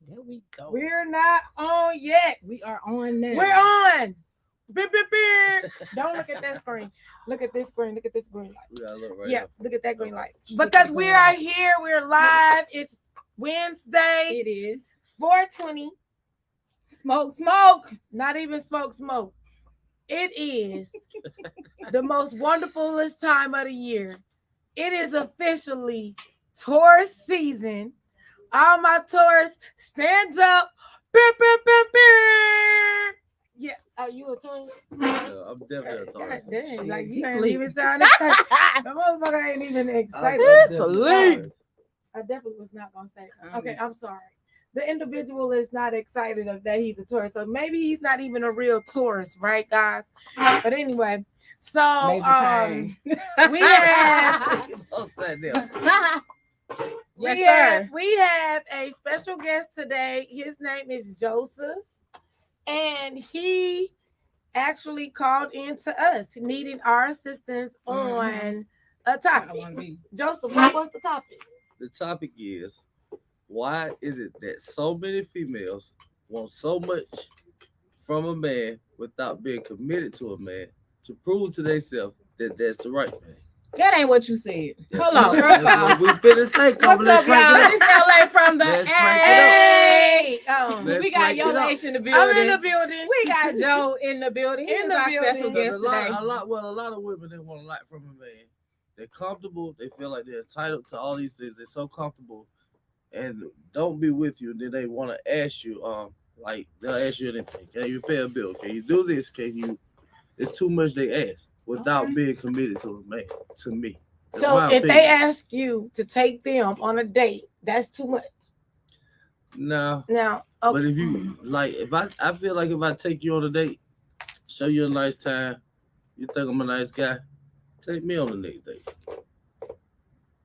There we go. We're not on yet. We are on now. We're on. Beep, beep, beep. Don't look at that screen. Look at this screen. Look at this green light. We gotta look right Yeah, now. look at that green light. Look at Because the we green are light. here. We're live. It's Wednesday, It is 420. smoke, smoke. Not even smoke. It is the most wonderfulest time of the year. It is officially Taurus season. All my Taurus, stands up. Beep, beep, beep, beep. Yeah. Are you a Taurus? Yeah, I'm definitely a God Taurus. dang, like He you ain't sleep. even sound excited. The motherfucker ain't even excited. Sleep. I definitely was not gonna say that. Um, Okay, I'm sorry. The individual is not excited of that he's a Taurus, so maybe he's not even a real Taurus, right, guys? But anyway, so Major pain. we have Don't say that. Yes, sir. we have a special guest today. His name is Joseph, and he actually called in to us needing our assistance on a I topic. want to be. Joseph, what was the topic? The topic is, why is it that so many females want so much from a man without being committed to a man to prove to themselves that that's the right thing? That ain't what you said. Hold on, first of That's all. what we finna say. Come What's on, up, let's crank y'all? it This up. LA from the Let's crank it up. Hey, Let's We got crank Yo it up. H in the I'm building. in the building. We got Joe in the building. He's In the our building. special But guest a lot, today. a lot of women they want a lot from a man. They're comfortable. They feel like they're entitled to all these things. They're so comfortable, and don't be with you. And then they want to ask you, like they'll ask you anything. Can you pay a bill? Can you do this? Can you? It's too much they ask without Okay. being committed to a man. To me, that's So my if they opinion. ask you to take them on a date, that's too much. Nah, Now, but okay. if you like, if I feel like if I take you on a date, show you a nice time, you think I'm a nice guy, take me on the next date.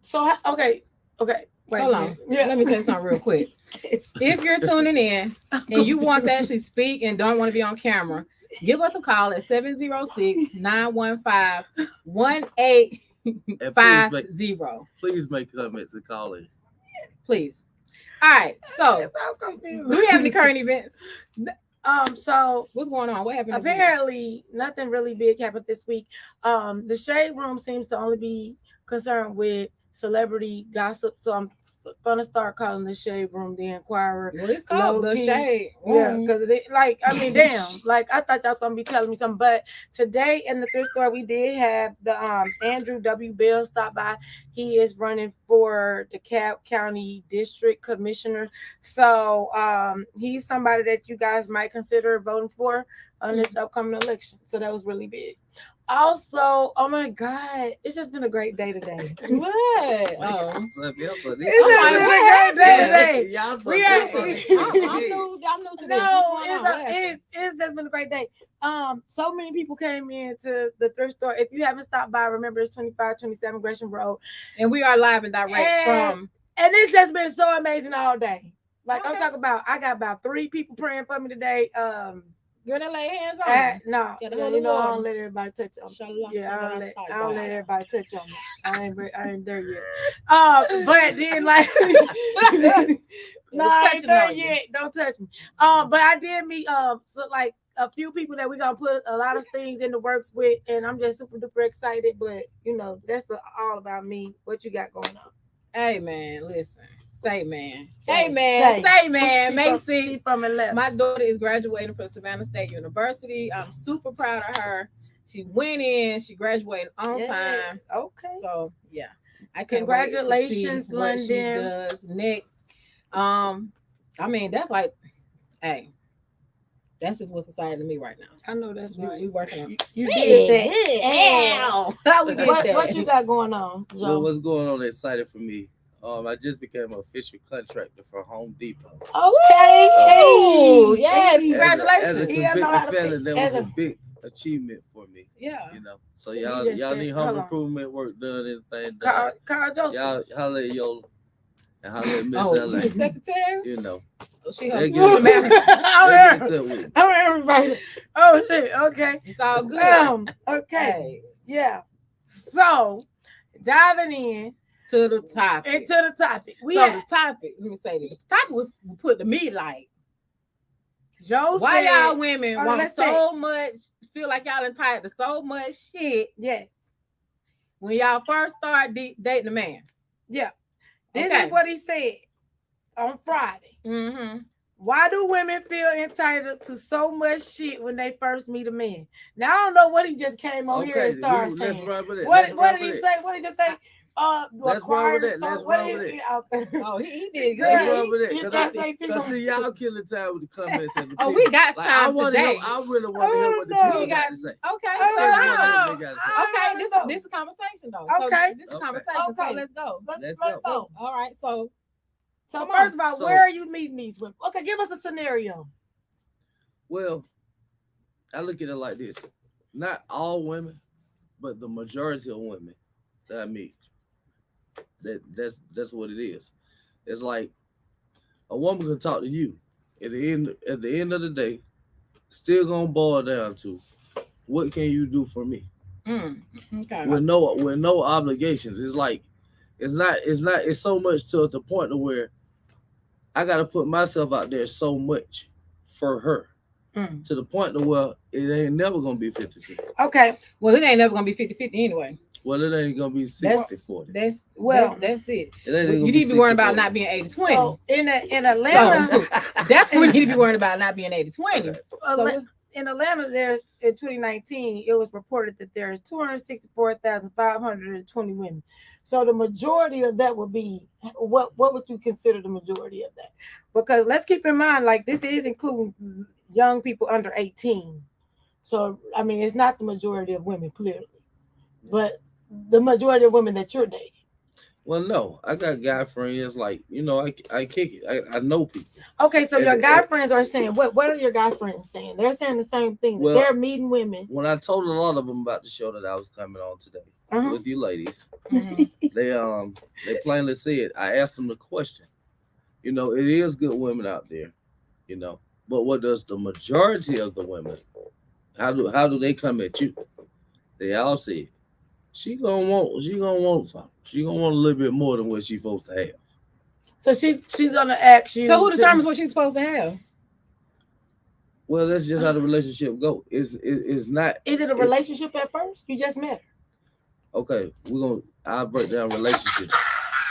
So okay. Wait, Hold on. yeah. Let me say something real quick. If you're tuning in and you want to actually speak and don't want to be on camera, give us a call at 706-915-1850. And please make comments and call in. Please. All right. So, I'm confused. do we have any current events? So What's going on? What happened? this week? apparently nothing really big happened this week. The shade room seems to only be concerned with celebrity gossip, so I'm gonna start calling the shade room the Inquirer. Well, it's called Low the key. Shade. Yeah, Room. because like I mean, damn, like I thought y'all was gonna be telling me something, but today in the thrift store we did have the Andrew W. Bell stop by. He is running for the County District Commissioner, so he's somebody that you guys might consider voting for on this upcoming election. So that was really big. Also, oh my God, it's just been a great day today. What? Oh. What's up, y'all? So this- It's just been a great day today. Y'all so We this are- on- I'm new to this. No, What's going on? What happened? it's just been a great day. So many people came into the thrift store. If you haven't stopped by, remember it's 2527 Gresham Road. And we are live and direct from. And it's just been so amazing all day. Like I'm Okay. talking about, I got about 3 people praying for me today. You're gonna lay hands on me. No, Get a yeah, hold you of know I water. don't let everybody touch on me. Shalom. Yeah, I don't let God. everybody touch on me. I ain't there yet. But then like no, I ain't touching there on you. yet. Don't touch me. But I did meet so like a few people that we're gonna put a lot of things in the works with, and I'm just super duper excited. But you know, that's all about me. What you got going on? Hey man, listen. Say man. Say. Say man. Say man. She May from- she 6th. from 11. My daughter is graduating from Savannah State University. I'm super proud of her. She went in. She graduated on time. Okay. So yeah, I can't Congratulations, wait to see what she London. does next. I mean that's like, hey, that's just what's exciting to me right now. I know that's We right. working on. You did that. Ow! How we did What that? you got going on, Well, Joe? what's going on excited for me? I just became an official contractor for Home Depot. Okay. Ooh, Hey, yes, hey. congratulations. As a He don't know how convicted to felon, that as was a a- big achievement for me. Yeah. You know, so So you y'all just y'all said- need hold home on. improvement work done, anything Carl done. Joseph. Y'all holler at Yola and holler at Miss Oh, LA. you the secretary? You know, Oh, she they her get it. manager. They get in touch with me. I'm everybody. Oh shit. Okay. It's all good. Okay. Hey. Yeah. So diving in, to the topic. Into the topic. The topic, let me say this. The topic was put to me like, Joe why said, y'all women want so much, feel like y'all entitled to so much shit? Yes. When y'all first start dating a man. Yeah. This is what he said on Friday. Mm-hmm. Why do women feel entitled to so much shit when they first meet a man? Now I don't know what he just came on here and started saying. What did he say? What did he just say? Let's run with it. Let's run with it. Oh, he did good. Let's run with it. Because see, y'all killing time with the comments. And the oh, we got time today. I really want to hear what the people got to say. Okay, this is a conversation though. Okay, so this is a conversation. Okay. So let's go. Let's go. All right, so first of all, where are you meeting these women? Okay, give us a scenario. Well, I look at it like this: not all women, but the majority of women that I meet. That's what it is. It's like a woman can talk to you. At the end of the day, still gonna boil down to what can you do for me? Okay. With no obligations. It's like it's so much to the point to where I gotta put myself out there so much for her. To the point to where it ain't never gonna be 50-50. Okay. Well, it ain't never gonna be 50-50 anyway. Well, it ain't gonna be 60-40. That's it. You need to be worrying about not being 80-20. So in Atlanta, that's what you need to be worrying about, not being 80-20. So in Atlanta, there's in 2019, it was reported that there's 264,520 women. So the majority of that would be what would you consider the majority of that? Because let's keep in mind, like this is including young people under 18. So I mean, it's not the majority of women clearly, but the majority of women that you're dating. Well, no, I got guy friends like I kick it. I know people. Okay, so your guy friends are saying what are your guy friends saying? They're saying the same thing. Well, they're meeting women. When I told a lot of them about the show that I was coming on today with you ladies, they plainly said, I asked them the question. It is good women out there, but what does the majority of the women? How do they come at you? They all said she gonna want something. She gonna want a little bit more than what she's supposed to have. So she's gonna ask you. So who determines what she's supposed to have? Well, that's just how the relationship go. It's not. Is it a relationship at first? You just met her. Okay, I'll break down relationship.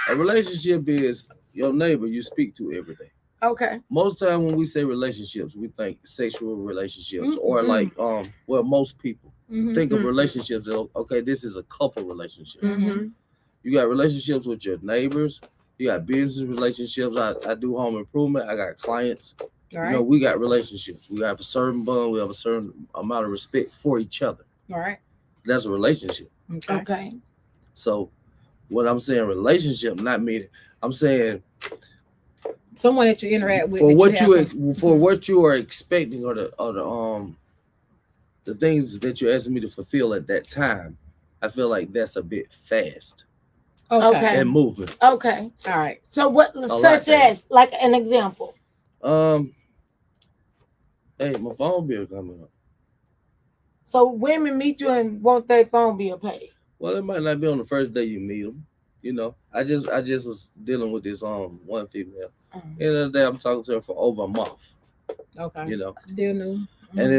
A relationship is your neighbor you speak to every day. Okay. Most time when we say relationships, we think sexual relationships or like most people think of relationships as, okay, this is a couple relationship. You got relationships with your neighbors, you got business relationships. I do home improvement, I got clients. All right. We got relationships. We have a certain bond, we have a certain amount of respect for each other. All right. That's a relationship. Okay. So what I'm saying, relationship, not me. I'm saying someone that you interact with for what you are expecting or the things that you're asking me to fulfill at that time. I feel like that's a bit fast. Okay. And moving. Okay. All right. So what, such as like an example? Hey, my phone bill coming up. So women meet you and want their phone bill paid. Well, it might not be on the first day you meet them. I just was dealing with this one female. The other day I'm talking to her for over a month. Okay. Still new. And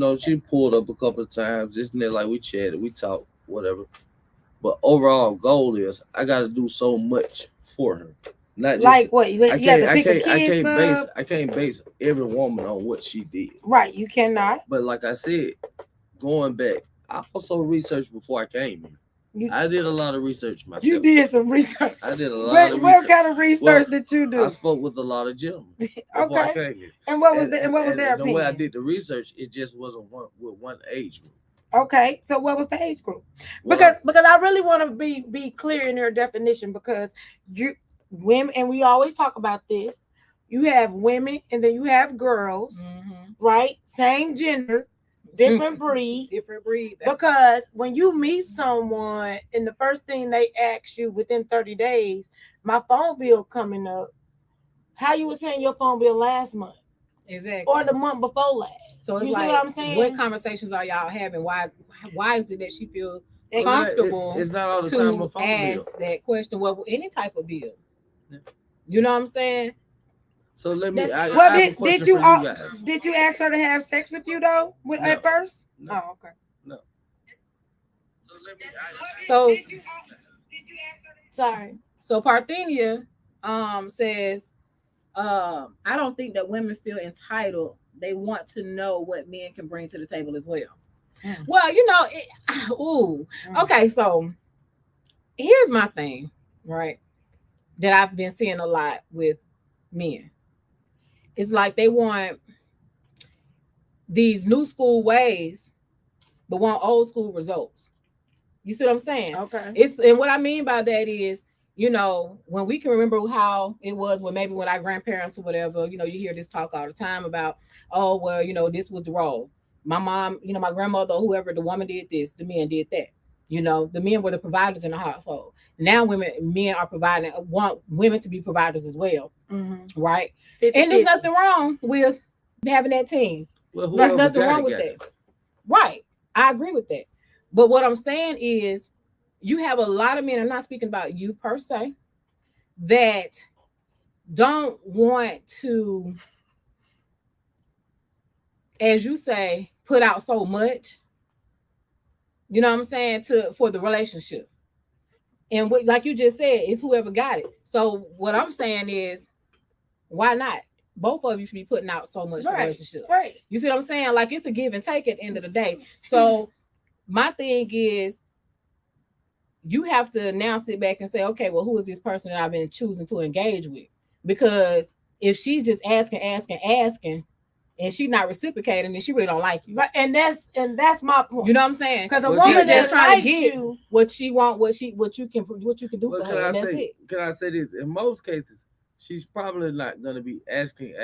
then she pulled up a couple of times. This and that, like we chatted, we talked, whatever. But overall goal is I got to do so much for her. Not just, like what? You have to pick a kid up. I can't base every woman on what she did. Right, you cannot. But like I said, going back, I also researched before I came here. I did a lot of research myself. You did some research. I did a lot of research. What kind of research did you do? I spoke with a lot of gentlemen before I came here. And what was their opinion? The way I did the research, it just wasn't with one age group. Okay, so what was the age group? Because I really want to be clear in your definition, because women, and we always talk about this. You have women and then you have girls, right? Same gender. Different breed. Because when you meet someone and the first thing they ask you within 30 days, my phone bill coming up, how you was paying your phone bill last month. Exactly. Or the month before last. So it's you like, see what I'm saying? What conversations are y'all having? Why is it that she feels comfortable It's not all the time to a phone ask bill. that question. Well, any type of bill. Yeah. You know what I'm saying? So let me. I Well, have a question did you for you guys. did you ask her to have sex with you though? No. At first? No. Oh, okay. No. So let me. So did you ask her? Sorry. So Parthenia says, I don't think that women feel entitled. They want to know what men can bring to the table as well. Well, okay, so here's my thing, right? That I've been seeing a lot with men. It's like they want these new school ways, but want old school results. You see what I'm saying? Okay. And what I mean by that is, when we can remember how it was when our grandparents or whatever, you hear this talk all the time about, oh, well, this was the role. My mom, my grandmother, whoever, the woman did this, the men did that. The men were the providers in the household. Now men are want women to be providers as well. Mm-hmm. Right? 50, and there's nothing wrong with having that team. Well, there's nothing wrong with that. Right. I agree with that. But what I'm saying is, you have a lot of men, I'm not speaking about you per se, that don't want to, as you say, put out so much, you know what I'm saying, for the relationship. And like you just said, it's whoever got it. So what I'm saying is, why not? Both of you should be putting out so much for the relationship. Right. You see what I'm saying? Like, it's a give and take at the end of the day. So my thing is, you have to now sit back and say, okay, well, who is this person that I've been choosing to engage with? Because if she's just asking, and she's not reciprocating, then she really don't like you. Right, and that's my point. You know what I'm saying? Because a woman that's trying to get what she want, what you can do for her. That's it. Can I say this? In most cases, she's probably not going to be asking.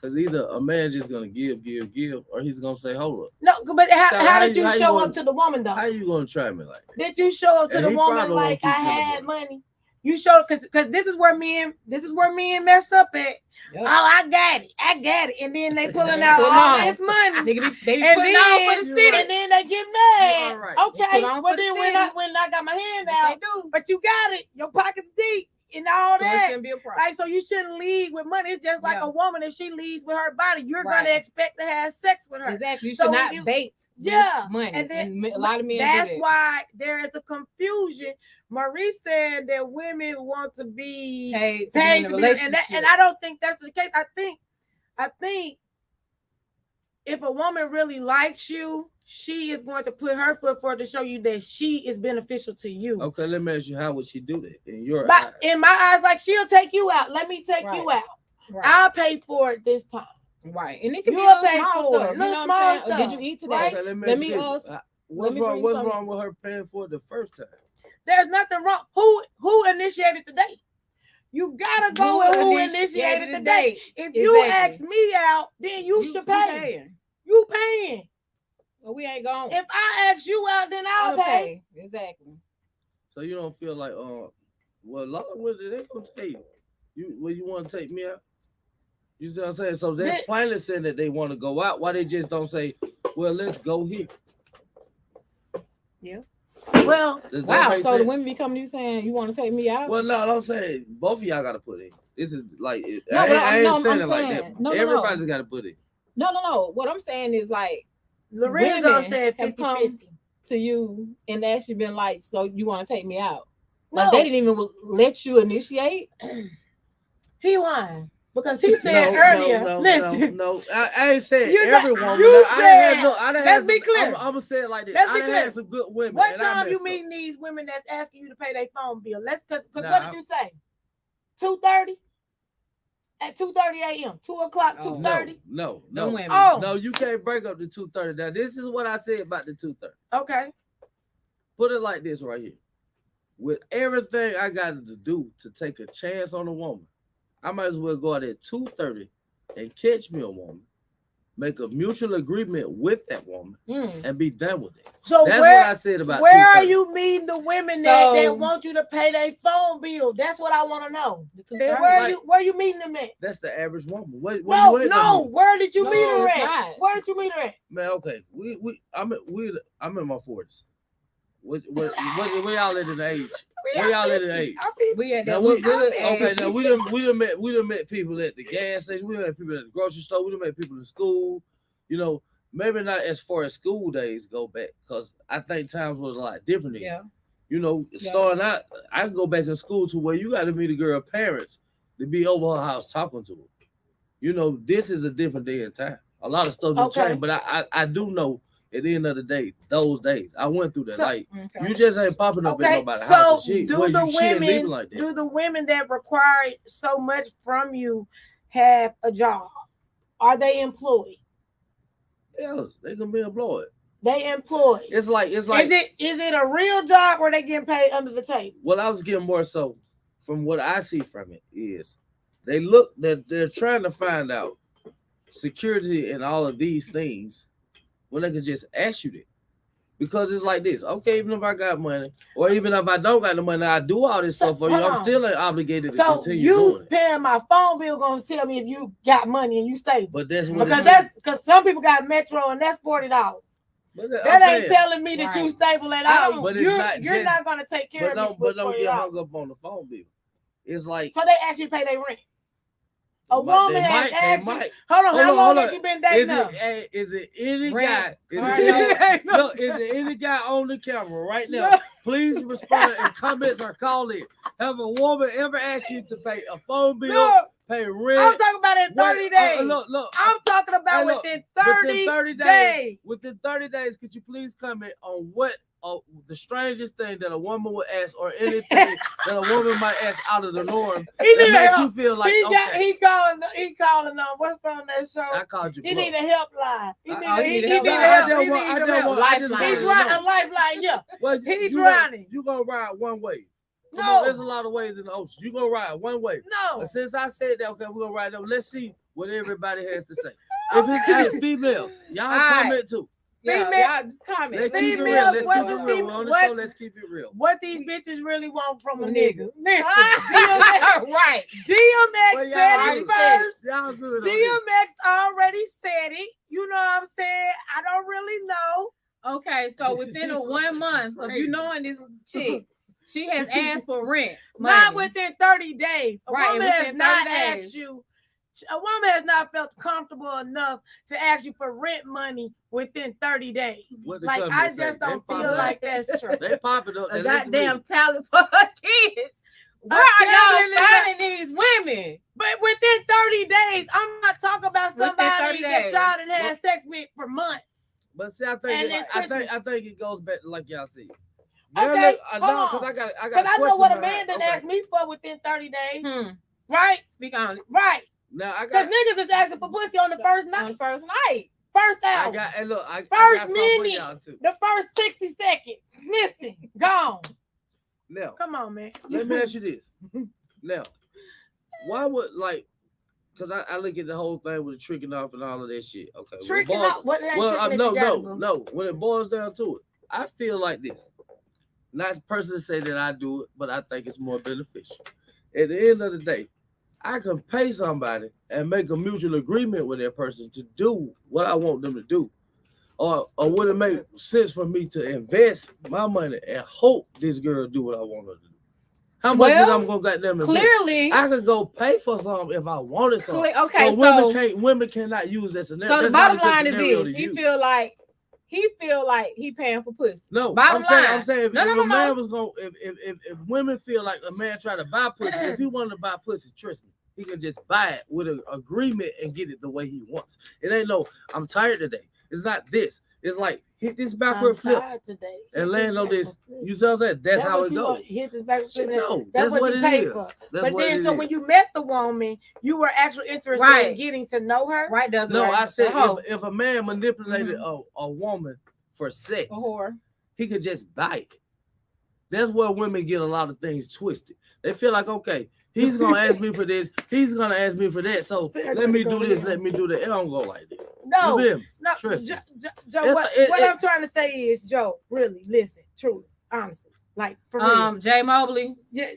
Because either a man just gonna give, or he's gonna say, "Hold up." No, but how did you show up to the woman though? How you gonna try me like that? Did you show up to the woman like I had money? You showed because this is where men mess up at. Yep. Oh, I got it, and then they pulling out all this money. They be putting out for the city, and then they get mad. Right. Okay, but then when I got my hand out, but you got it, your pocket's deep. And all so that, be a problem. Like, so you shouldn't lead with money. It's just like a woman. If she leads with her body, you're gonna expect to have sex with her. Exactly. You should not bait. Money. And then a lot of men. That's why there is a confusion. Marie said that women want to be paid to be in a relationship, and I don't think that's the case. I think if a woman really likes you, she is going to put her foot forward to show you that she is beneficial to you. Okay, let me ask you, how would she do that in your eyes? In my eyes, like, she'll take you out. Let me take you out. Right. I'll pay for it this time. Right, and it can be a small stuff. You know what I'm saying? Did you eat today? Right? Okay, let me ask, what's wrong with her paying for it the first time? There's nothing wrong. Who initiated the date? You gotta go with who initiated the date. If you ask me out, then you should pay. You paying. Well, we ain't going. If I ask you out, then I'll pay. Exactly. So you don't feel like, well, a lot of women, they gonna take you. Well, you want to take me out? You see what I'm saying? So that's plainly saying that they want to go out. Why they just don't say, well, let's go here? Yeah. Well, wow. So the women be coming to you saying, you want to take me out? Well, no, I'm saying both of y'all got to put in. This is like, I ain't saying it like that. No, everybody's got to put in. No. What I'm saying is, like, Lorenzo said 50-50 to you, and that's you been like, so you want to take me out? No. Like, they didn't even let you initiate. He lying because he said earlier. Listen, no, I ain't saying everyone. Let's be clear. I'm gonna say it like this. Let's be clear. Had some good women. What time you meeting these women that's asking you to pay their phone bill? Because what did you say? 2:30. At 2:30 a.m. 2 o'clock, 2:30. No. No, you can't break up the 2:30. Now, this is what I said about the 2:30. Okay. Put it like this right here. With everything I got to do to take a chance on a woman, I might as well go out at 2:30 and catch me a woman, make a mutual agreement with that woman, and be done with it. So that's what I said about. Where are you meeting the women that want you to pay their phone bill? That's what I want to know. Where you meeting them at? That's the average woman. Where did you meet her at? Where did you meet her at? Man, okay, I'm in my 40s. where y'all at in the age? Where y'all at in the age? We at Now that we, good okay, age. now we done met people at the gas station, we done met people at the grocery store, we done met people in school, you know, maybe not as far as school days go back, because I think times was a lot different then. Yeah. You know, starting out, I can go back to school to where you got to meet a girl parents to be over her house talking to her. You know, this is a different day and time. A lot of stuff didn't change, but I do know at the end of the day, those days I went through that. So- like you just ain't popping up in Okay, nobody's so house and shit. do where the you shit leaving women like that. do the women that require so much from you have a job? Are they employed? Yeah, they gonna be employed. They employed. It's like Is it a real job or they getting paid under the table? what I was getting more so from what I see from it is they look that they're trying to find out security and all of these things when they can just ask you that. Because it's like this, okay, even if I got money, or even if I don't got the money, I do all this stuff for you. I'm still obligated to So continue doing you it. paying my phone bill gonna tell me if you got money and you stable. But that's what Because some people got Metro and that's $40. That ain't telling me that you stable at all. But you're not gonna take care of me. But don't get hung up on the phone bill. It's like so they actually pay their rent. A woman has asked you. Hold on, how long has you been dating her? Is it any Rent. guy? Look, is it any guy on the camera right now? Please respond in comments or call in. Have a woman ever asked you to pay a phone bill, pay rent? I'm talking about in 30 days. Look. I'm talking about within 30 days. Within 30 days, could you please comment on what the strangest thing that a woman would ask, or anything that a woman might ask out of the norm that makes you feel like he calling on what's on that show? I called you. He need a helpline. He need help. He's trying a lifeline. Yeah. Well, he's drowning. You gonna ride one way. No, there's a lot of ways in the ocean. You gonna ride one way. No. But since I said that, okay, we're gonna ride them. Let's see what everybody has to say. If it's females, y'all comment too. Yeah, just comment. Let's keep it real. Let's keep it real. On the show, let's keep it real. What these bitches really want from a nigga? Listen, right. DMX said it first. Y'all good. DMX already said it. You know what I'm saying? I don't really know. Okay, so within a 1 month of you knowing this chick, she has asked for rent. Money. Not within 30 days. A woman has not days. asked you. A woman has not felt comfortable enough to ask you for rent money within 30 days. Like, I just don't feel like that's true. They pop it up. A goddamn talent for her kids. Where are y'all finding these women? But within 30 days, I'm not talking about somebody that y'all done had sex with for months. But see, I think it goes back to like y'all see. Okay, hold on. Because I know what a man done asked me for within 30 days. Right? Speak on it. Right. Now because niggas is asking for pussy on the first night. On the first night. First hour. I got minute. The first 60 seconds. Missing. Gone. Now. Come on, man. Let me ask you this. Now, why would because I look at the whole thing with the tricking off and all of that shit. Okay. Tricking off? What no. When it boils down to it, I feel like this. Not personally say that I do it, but I think it's more beneficial. At the end of the day, I can pay somebody and make a mutual agreement with that person to do what I want them to do. Or would it make sense for me to invest my money and hope this girl do what I want her to do? How much is I'm gonna get them? Clearly, I could go pay for something if I wanted something. Okay, so women cannot use this. So the bottom line is this: he feel like he paying for pussy. No, bottom line. I'm saying if a man was going, if women feel like a man try to buy pussy, if he wanted to buy pussy, trust me, he can just buy it with an agreement and get it the way he wants. It ain't no, I'm tired today. It's not this. It's like hit this backward flip and land on this. You see what I'm saying? That's how it goes. Hit this backward flip. No, that's what it is. But then, so when you met the woman, you were actually interested in getting to know her. Right? Doesn't no, I said if a man manipulated a woman for sex, he could just buy it. That's where women get a lot of things twisted. They feel like, okay, he's gonna ask me for this, he's gonna ask me for that. So let me do this, let me do that. It don't go like that. No, Joe, what I'm trying to say is, Joe, really, listen, truly, honestly, like for real. Jay Mobley, yeah,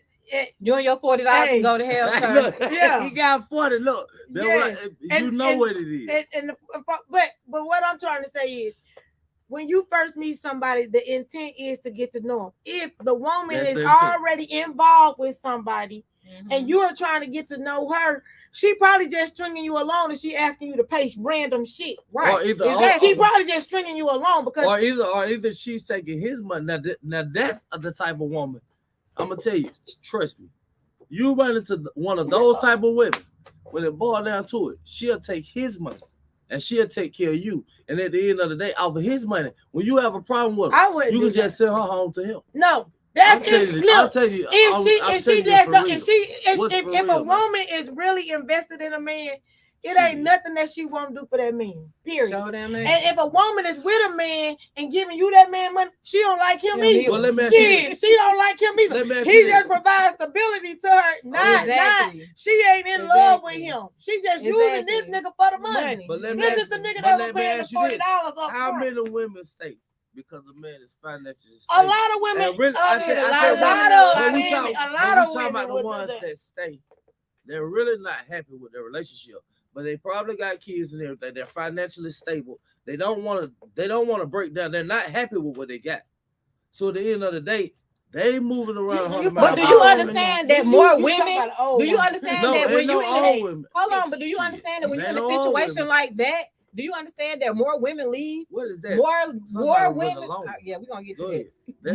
you and your $40 can go to hell, sir. Look, he got 40. Look, you know what it is. But what I'm trying to say is, when you first meet somebody, the intent is to get to know them. If the woman That's is the intent. already involved with somebody and you are trying to get to know her, she probably just stringing you along and she asking you to pay random shit. Right. Or either, she probably just stringing you along because or either she's taking his money. Now that's the type of woman. I'm gonna tell you, trust me. You run into one of those type of women, when it boils down to it, she'll take his money and she'll take care of you. And at the end of the day, off of his money, when you have a problem with her, you can just send her home to him. No. That's I'll tell you. If a woman is really invested in a man, it ain't nothing that she won't do for that man. Period. Show that man. And if a woman is with a man and giving you that man money, she don't like him either. Well, she don't like him either. He just provides stability to her. Not she ain't in love with him. She just using this nigga for the money. But this is the nigga that was paying the $40 up front. How many women stay because a man is financially stable? A lot of women. Really, a lot of women about the ones that stay. They're really not happy with their relationship, but they probably got kids and everything. They're financially stable. They don't want to break down. They're not happy with what they got. So at the end of the day, they moving around. But do you understand that more women? Do you understand that when you hold on? But do you understand that when you're in a situation like that? Do you understand that more women leave? What is that? More women. Yeah, we're gonna get to that.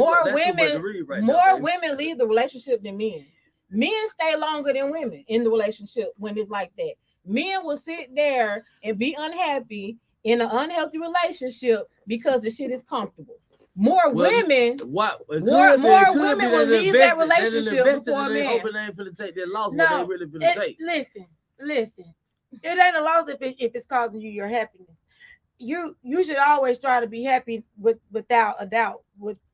More women leave the relationship than men. Men stay longer than women in the relationship when it's like that. Men will sit there and be unhappy in an unhealthy relationship because the shit is comfortable. More women will leave that relationship before a man. Hoping they ain't finna take their loss, but they really finna take. Listen. It ain't a loss if it's causing you your happiness. You should always try to be happy without a doubt.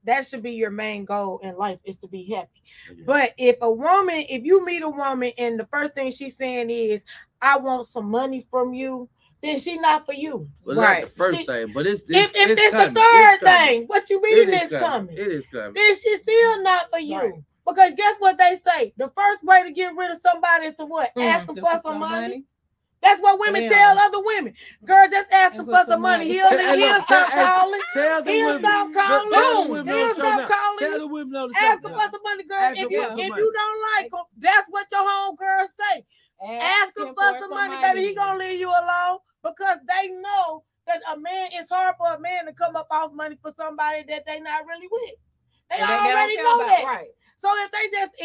That should be your main goal in life, is to be happy. Yeah. But if you meet a woman and the first thing she's saying is, I want some money from you, then she not for you. Well, right. The first thing, but it's the third thing. What you mean it's coming? It is coming. Then she's still not for you. Right. Because guess what they say? The first way to get rid of somebody is to what? Ask them for some money. That's what women tell other women. Girl, just ask him for some money. He'll stop calling. He'll stop calling. Tell the women ask him for some money, girl. If you don't like him, that's what your homegirls say. Ask him for some money, baby. He gonna leave you alone because they know that it's hard for a man to come up off money for somebody that they not really with. They already know that. Right. So if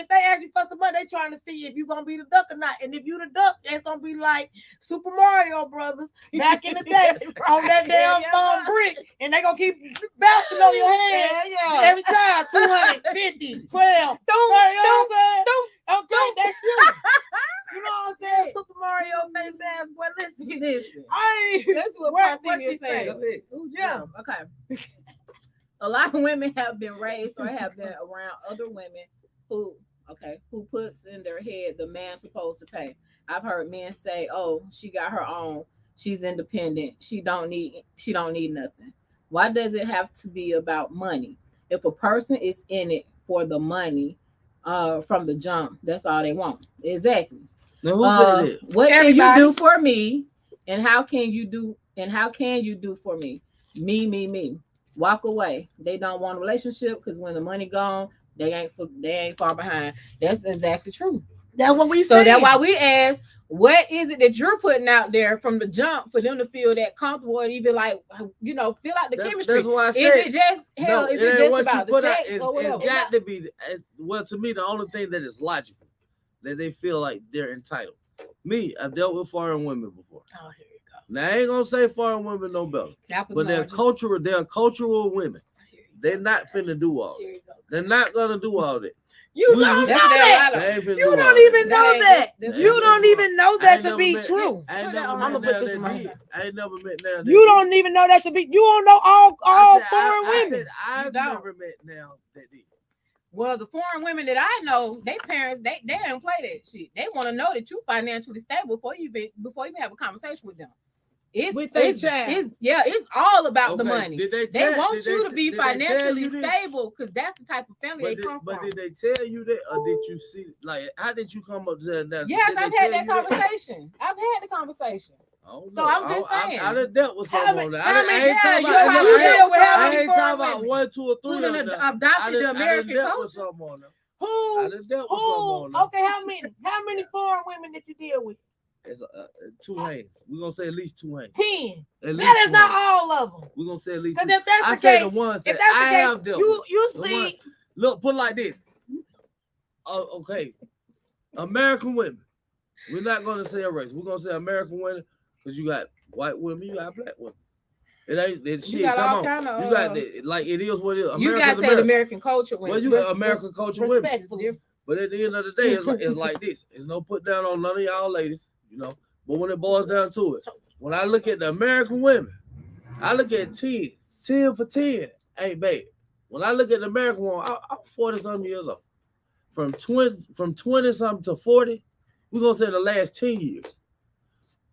they ask you for some money, they trying to see if you gonna be the duck or not. And if you the duck, it's gonna be like Super Mario Brothers back in the day on that damn brick, and they gonna keep bouncing on your head every time. 250, 12, okay, that's you. You know what I'm saying? Super Mario face ass boy. Listen. That's what she said. Yeah. Okay. A lot of women have been raised or have been around other women who puts in their head the man's supposed to pay. I've heard men say, "Oh, she got her own. She's independent. She don't need nothing." Why does it have to be about money? If a person is in it for the money, from the jump, that's all they want. Exactly. Now, who said it? What can you do for me, and how can you do for me? Me. Walk away. They don't want a relationship because when the money gone, they ain't far behind. That's exactly true. That's what we say. So that's why we ask, what is it that you're putting out there from the jump for them to feel that comfortable and even like, feel like the chemistry? That's why I said. Is it just is it just about the sex or whatever? It's got to be. Well, to me, the only thing that is logical that they feel like they're entitled. Me, I've dealt with foreign women before. Oh, here you go. Now, I ain't gonna say foreign women no better, but they're cultural. They're cultural women. They're not finna do all that. They're not gonna do all that. You don't know that. You don't even know that. You don't even know that to be true. I'm gonna put this right here. I ain't never met now. You don't even know that to be. You don't know all foreign women. I've never met now that did. Well, the foreign women that I know, their parents, they don't play that shit. They want to know that you financially stable before you even have a conversation with them. It's all about the money. They want you to be financially stable because that's the type of family they come from. But did they tell you that, or did you see? Like, how did you come up to that? Yes, I've had that conversation. I've had the conversation. So I'm just saying. I done dealt with some on that. How many- I ain't talking you about. deal with how I many ain't talking foreign about women? 1, 2, or 3 Who done of them. adopted the American I done dealt culture? with some on them. I Who? done dealt with some on them. Okay, how many? How many foreign women did you deal with? It's 2 hands. We're gonna say at least 2 hands. 10. At least That is 2 not hands. all of them. We're gonna say at least Because 2. if that's I the say case, the ones if that that's the I case, have dealt you with. The see. ones- Look, put it like this. Okay, American women. We're not gonna say a race. We're gonna say American women because you got white women, you got black women. It ain't that shit. You got Come all on, kind of. you got that, like it is what it is. You got to say the American. American culture. Well, you got American culture women. Respectfully. But at the end of the day, it's like this. It's no put down on none of y'all ladies, you know. But when it boils down to it, when I look at the American women, I look at 10. 10 for 10 ain't bad. When I look at the American woman, I'm 40-something years old. From 20-something to 40, we're gonna say the last 10 years.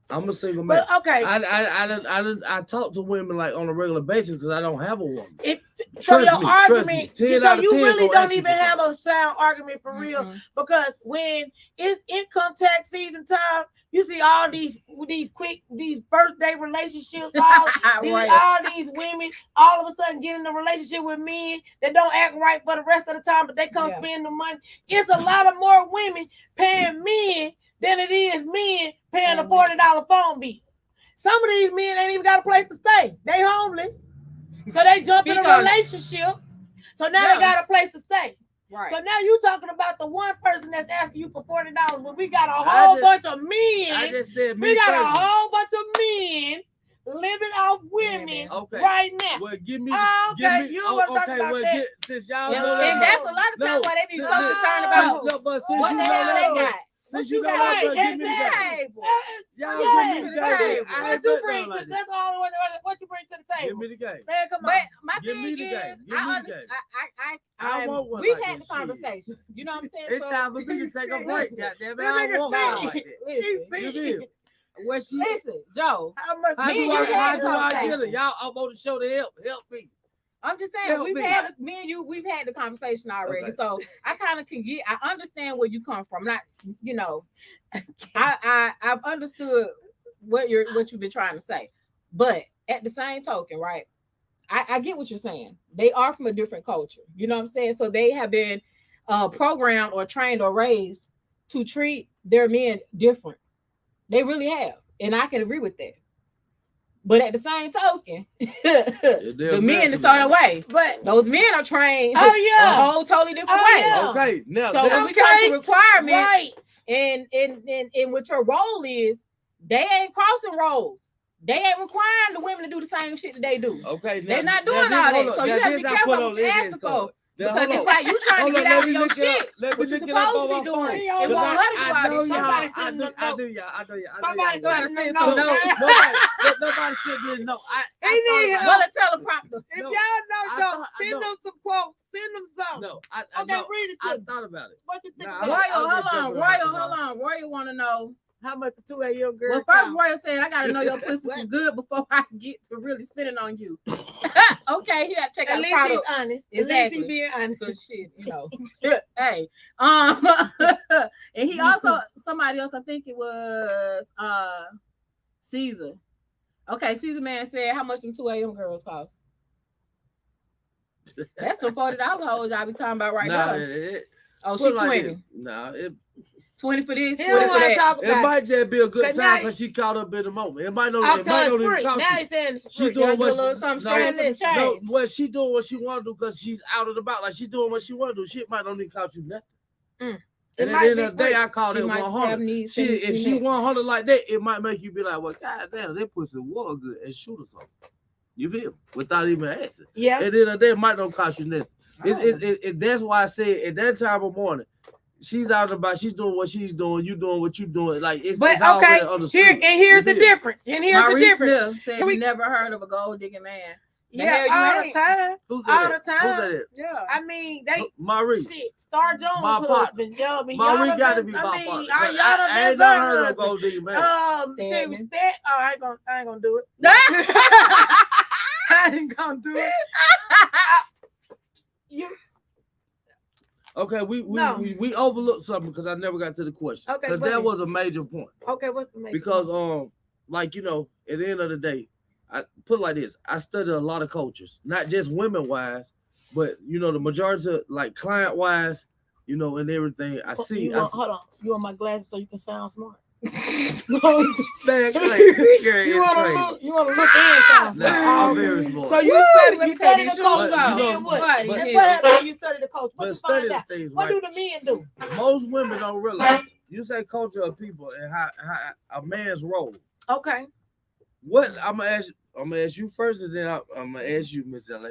I'm a single man. But okay. I talk to women like on a regular basis because I don't have a woman. So Trust your me, argument, trust me. 10 so out of you 10 really gonna don't ask you even for have something. a sound argument for real, because when it's income tax season time, you see all these first day relationships, all these women all of a sudden get in a relationship with men that don't act right for the rest of the time, but they come spend the money. It's a lot of more women paying men than it is men paying a $40 phone bill. Some of these men ain't even got a place to stay. They homeless. So they jump in a relationship. So now they got a place to stay. Right. So now you talking about the one person that's asking you for $40, but we got a whole bunch of men. I just said we got a whole bunch of men living off women right now. Well, give me. You want to talk about that? Since y'all know that, and that's a lot of times why they be so concerned about but since what you the know hell that, they got. Since you know that, give me the game. Y'all give me the game. What you bring to that's all what you bring to the table. Give me the game. Man, come on. But my Give thing me the is, game. Give me the game. I want one we've like had this the conversation. You know what I'm saying? It's time for me to take a break. Goddamn it, I don't want one like that. You did. Listen, Joe. How much? How do I get it? Y'all, I'm on the show to help me. I'm just saying we've had the conversation already, so I kind of I understand where you come from. Not, I've understood what you've been trying to say, but at the same token, right? I get what you're saying. They are from a different culture. You know what I'm saying? So they have been programmed or trained or raised to treat their men different. They really have, and I can agree with that. But at the same token, the men is on their way. But those men are trained a whole totally different way. Yeah. Okay, now so when we come to requirements, and what your role is, they ain't crossing roles. They ain't requiring the women to do the same shit that they do. Okay, they're not doing all that. So you have to be careful what you're asking for. Because it's like you trying to get out of your shit. What you're supposed to be doing. It won't let you out of this shit. I know y'all. Somebody gotta send some notes. Nobody sent me a note. Well, a teleprompter. If y'all know, send them some quotes. Send them some. No, read it to I me. thought about it. What you think? Royal, hold on. Royal want to know how much the 2 a.m. girl. Well, first Royal said, I gotta know your pussy is good before I get to really spinning on you. Okay, he got to check out the product. At least he's honest. Exactly. At least he being honest. Good shit, Hey, and he also somebody else. I think it was Caesar. Okay, Caesar man said, how much them 2 a.m. girls cost? That's the $40 hoes y'all be talking about right now. She 20. Nah, 20 for this, 20 for that. It might just be a good time because she caught up in the moment. It might not even cost. Now he's saying she doing what she doing what she want to do because she's out and about. Like she doing what she want to do. Shit might not even cost you nothing. And at the end of the day, I call it 100. If she 100 like that, it might make you be like, well, goddamn, that pussy was good and shoot or something. You feel me? Without even asking. Yeah. At the end of the day, it might not cost you nothing. That's why I said at that time of morning, she's out and about. She's doing what she's doing. You doing what you doing. Like it's okay. Here's the difference. And here's the difference. Said you never heard of a gold digging man. Yeah, all the time. Who's all that? the time. Who's that? Yeah. I mean, they Marie. Shit. Star Jones husband. Yo, Marie got to be my partner. I ain't never heard of gold digging man. She was that. Oh, I ain't gonna do it. I ain't gonna do it. Okay, we overlooked something because I never got to the question. Okay, because that was a major point. Okay, what's the major? Because like at the end of the day, I put it like this: I study a lot of cultures, not just women wise, but the majority of like client wise, and everything. I see. Hold on. You want my glasses so you can sound smart? Man, you want to look and sound smart. Nah, I'm very smart. So you study the culture. You study the culture. What you find out? What do the men do? Most women don't realize. You say culture of people and how a man's role. Okay. What I'm gonna ask you first, and then I'm gonna ask you, Miss LA.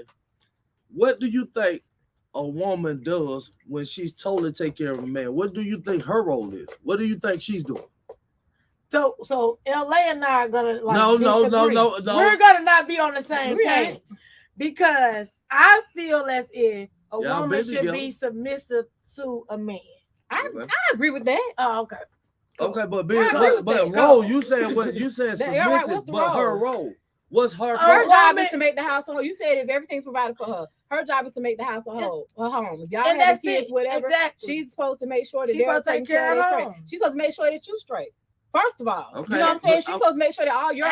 What do you think a woman does when she's told to take care of a man? What do you think her role is? What do you think she's doing? So LA and I are gonna no. We're gonna not be on the same page because I feel as if a woman should be submissive to a man. I agree with that. Oh, okay. Cool. Okay, but role, you saying submissive, right, but her role. What's her job is to make the household. You said if everything's provided for her, her job is to make the household her home. If y'all have kids, whatever, she's supposed to make sure that they're taking care of straight. She's supposed to make sure that you straight. First of all, you know what I'm saying? She's supposed to make sure that all your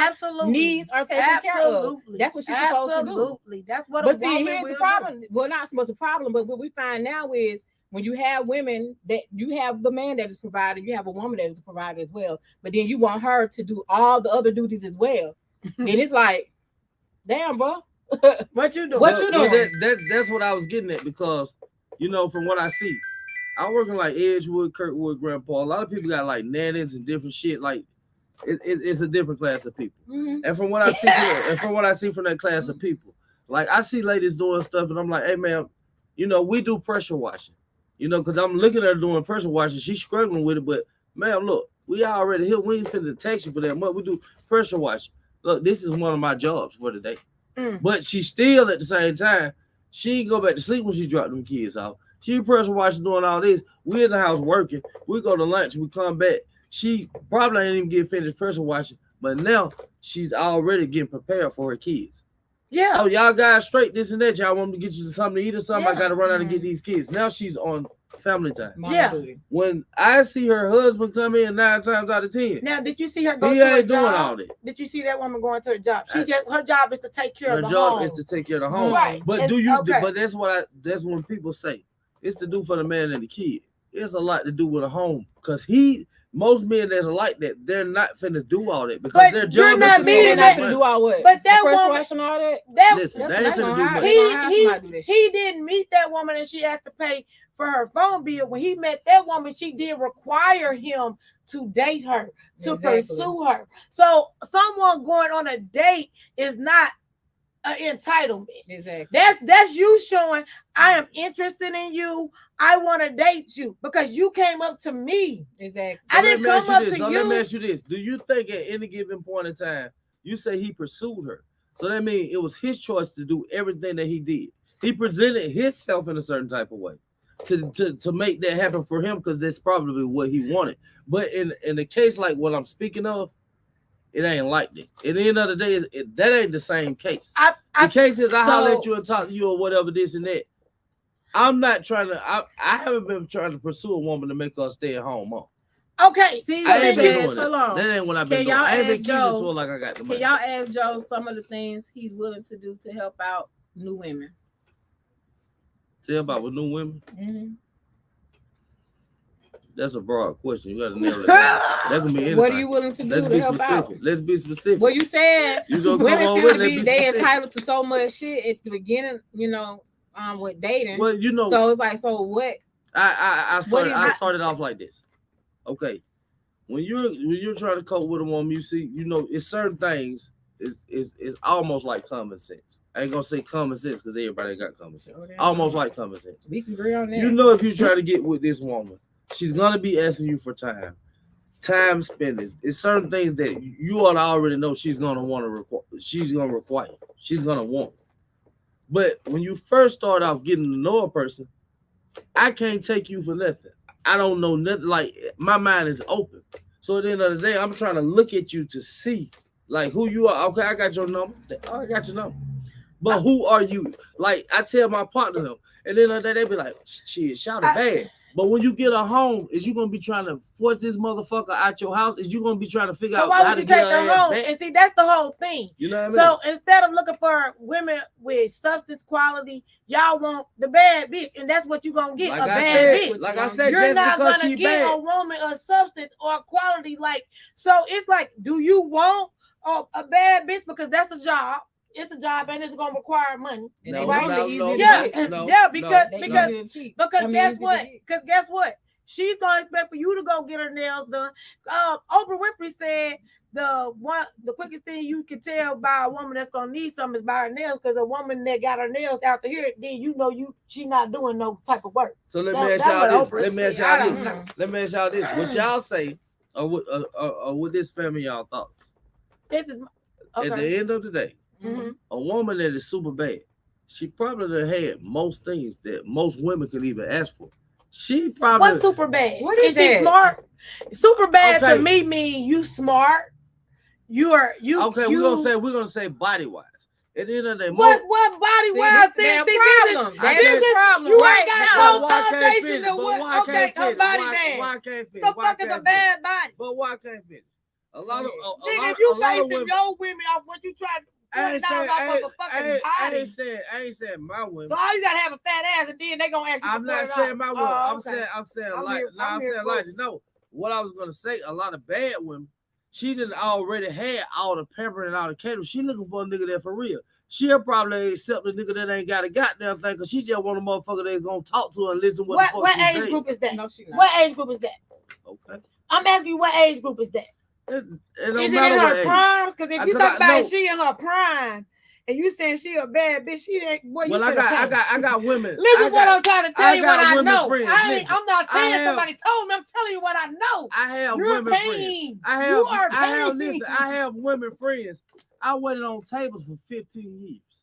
needs are taken care of. That's what she's supposed to do. Absolutely. That's what but see, here's the problem. Do. Well, not so much a problem, but what we find now is when you have women that you have the man that is provided, you have a woman that is a provider as well, but then you want her to do all the other duties as well. Then it's like, damn, bro. What you doing? What you doing? That's what I was getting at because, from what I see, I'm working like Edgewood, Kirkwood, Grandpa. A lot of people got like nannies and different shit. Like it's a different class of people. Mm-hmm. And from what I see, from that class of people, like I see ladies doing stuff, and I'm like, hey man, we do pressure washing. Because I'm looking at her doing pressure washing. She's struggling with it, but man, look, we already here. We ain't finna tax you for that much. We do pressure washing. Look, this is one of my jobs for the day. But she still at the same time, she ain't go back to sleep when she dropped them kids off. She pressure washing, doing all this. We in the house working. We go to lunch. We come back. She probably ain't even get finished pressure washing, but now she's already getting prepared for her kids. Yeah. Oh, y'all guys straight this and that. Y'all want me to get you something to eat or something? Yeah. I got to run out and get these kids. Now she's on family time. Yeah. When I see her husband come in 9 times out of 10. Now, did you see her go to her job? Doing all that. Did you see that woman going to her job? Her job is to take care of the home. Her job is to take care of the home. Right. But but that's that's when people say it's to do for the man and the kid. It's a lot to do with a home because most men that's like that, they're not finna do all that because their job is not finna do all what. But that woman, all that. Listen, they ain't finna do he didn't meet that woman and she had to pay for her phone bill. When he met that woman, she did require him to date her, to pursue her. So someone going on a date is not an entitlement. Exactly. That's you showing I am interested in you. I want to date you because you came up to me. Exactly. So I didn't come up to you. Let me ask you this. Do you think at any given point in time, you say he pursued her? So that means it was his choice to do everything that he did. He presented himself in a certain type of way to make that happen for him because that's probably what he wanted. But in the case like what I'm speaking of, it ain't like that. At the end of the day, that ain't the same case. The case is I holler at you and talk to you or whatever, this and that. I'm not trying to. I haven't been trying to pursue a woman to make her stay at home, Mom. Okay, see, I ain't been doing that. That ain't what I've been doing. I ain't been keeping Joe, to her like I got the money. Can y'all ask Joe some of the things he's willing to do to help out new women? Tell about with new women. Mm-hmm. That's a broad question. You got to narrow it down. That can be anything. What are you willing to do to help out? Let's be specific. Well, you said women feel to be they entitled to so much shit at the beginning, with dating. Well, so it's like, so what? I started off like this. Okay, when you're trying to cope with a woman, you see, it's certain things. It's almost like common sense. I ain't gonna say common sense because everybody got common sense. Okay. Almost like common sense. We can agree on that. If you try to get with this woman, she's gonna be asking you for time spending. It's certain things that you ought to already know she's gonna want to require. She's gonna require. She's gonna want. But when you first start off getting to know a person, I can't take you for nothing. I don't know nothing. Like my mind is open. So at the end of the day, I'm trying to look at you to see like who you are. Okay, I got your number. I got your number. But who are you? Like I tell my partner them, and then they be like, "Shit, shout it bad." But when you get a home, is you gonna be trying to force this motherfucker out your house? Is you gonna be trying to figure So out why how would to you get take her her ass home? back? And see, that's the whole thing. You know what I mean? So instead of looking for women with substance quality, y'all want the bad bitch, and that's what you gonna get, like a I bad said, bitch. like I said, You're just not because gonna she get bad. a woman of substance or quality. Like, so it's like, do you want a bad bitch because that's a job? It's a job and it's gonna require money. And No, they right? normally no, easy Yeah, to get. no, yeah, no, because They easy to cheat. because I mean, guess easy to what? get. Because guess what? She's gonna expect for you to go get her nails done. Oprah Winfrey said the quickest thing you can tell by a woman that's gonna need something is by her nails, because a woman that got her nails out here, then you know she not doing no type of work. So let That- me ask that's what y'all this. Oprah Let me ask said. I y'all don't this. know. Let me ask y'all this. What y'all say, or what this family y'all thoughts? This is At okay. the end of the day, Mhm. a woman that is super bad, she probably done had most things that most women could even ask for. She probably What's super bad? What is she that? smart? Super bad Okay. to me mean you smart. You okay. We're gonna say body wise. At the end of the day, what body See, wise this thing? their See, problem. I That's can't- the problem. You right ain't got now. no why can't foundation fit it? to But what? why Okay, can't a fit it? body Why man. can't fit it? The Why fuck is a can't fit it? bad body? But why can't fit it? A lot of Nigga, you a lot of basing women. your women off what you trying to I ain't 49 saying off I of ain't, a fucking I ain't, I body. ain't saying my women. So all you gotta have a fat ass, and then they gonna ask you. I'm for not $40. saying my women. Oh, okay. I'm saying I'm like here- no, I'm I'm here saying for like it. no. What I was gonna say, a lot of bad women. She didn't already had all the pampering and all the catering. She looking for a nigga that for real. She'll probably accept a nigga that ain't got a goddamn thing, because she just want a motherfucker that's gonna talk to her and listen what the fuck What she age say. group is that? No, she not. What age group is that? Okay. I'm asking you, what age group is that? It Is don't it matter in what her age. primes? Because if you 'Cause talk I about know- she in her prime, and you saying she a bad bitch, she ain't. Well, you Well, I got women. Listen, what I'm trying to tell I you, what got I women know. friends. Listen, I'm not I saying have- somebody told me. I'm telling you what I know. I have You're women friends. paying. I You are have paying. listen, I have women friends. I waited on tables for 15 years.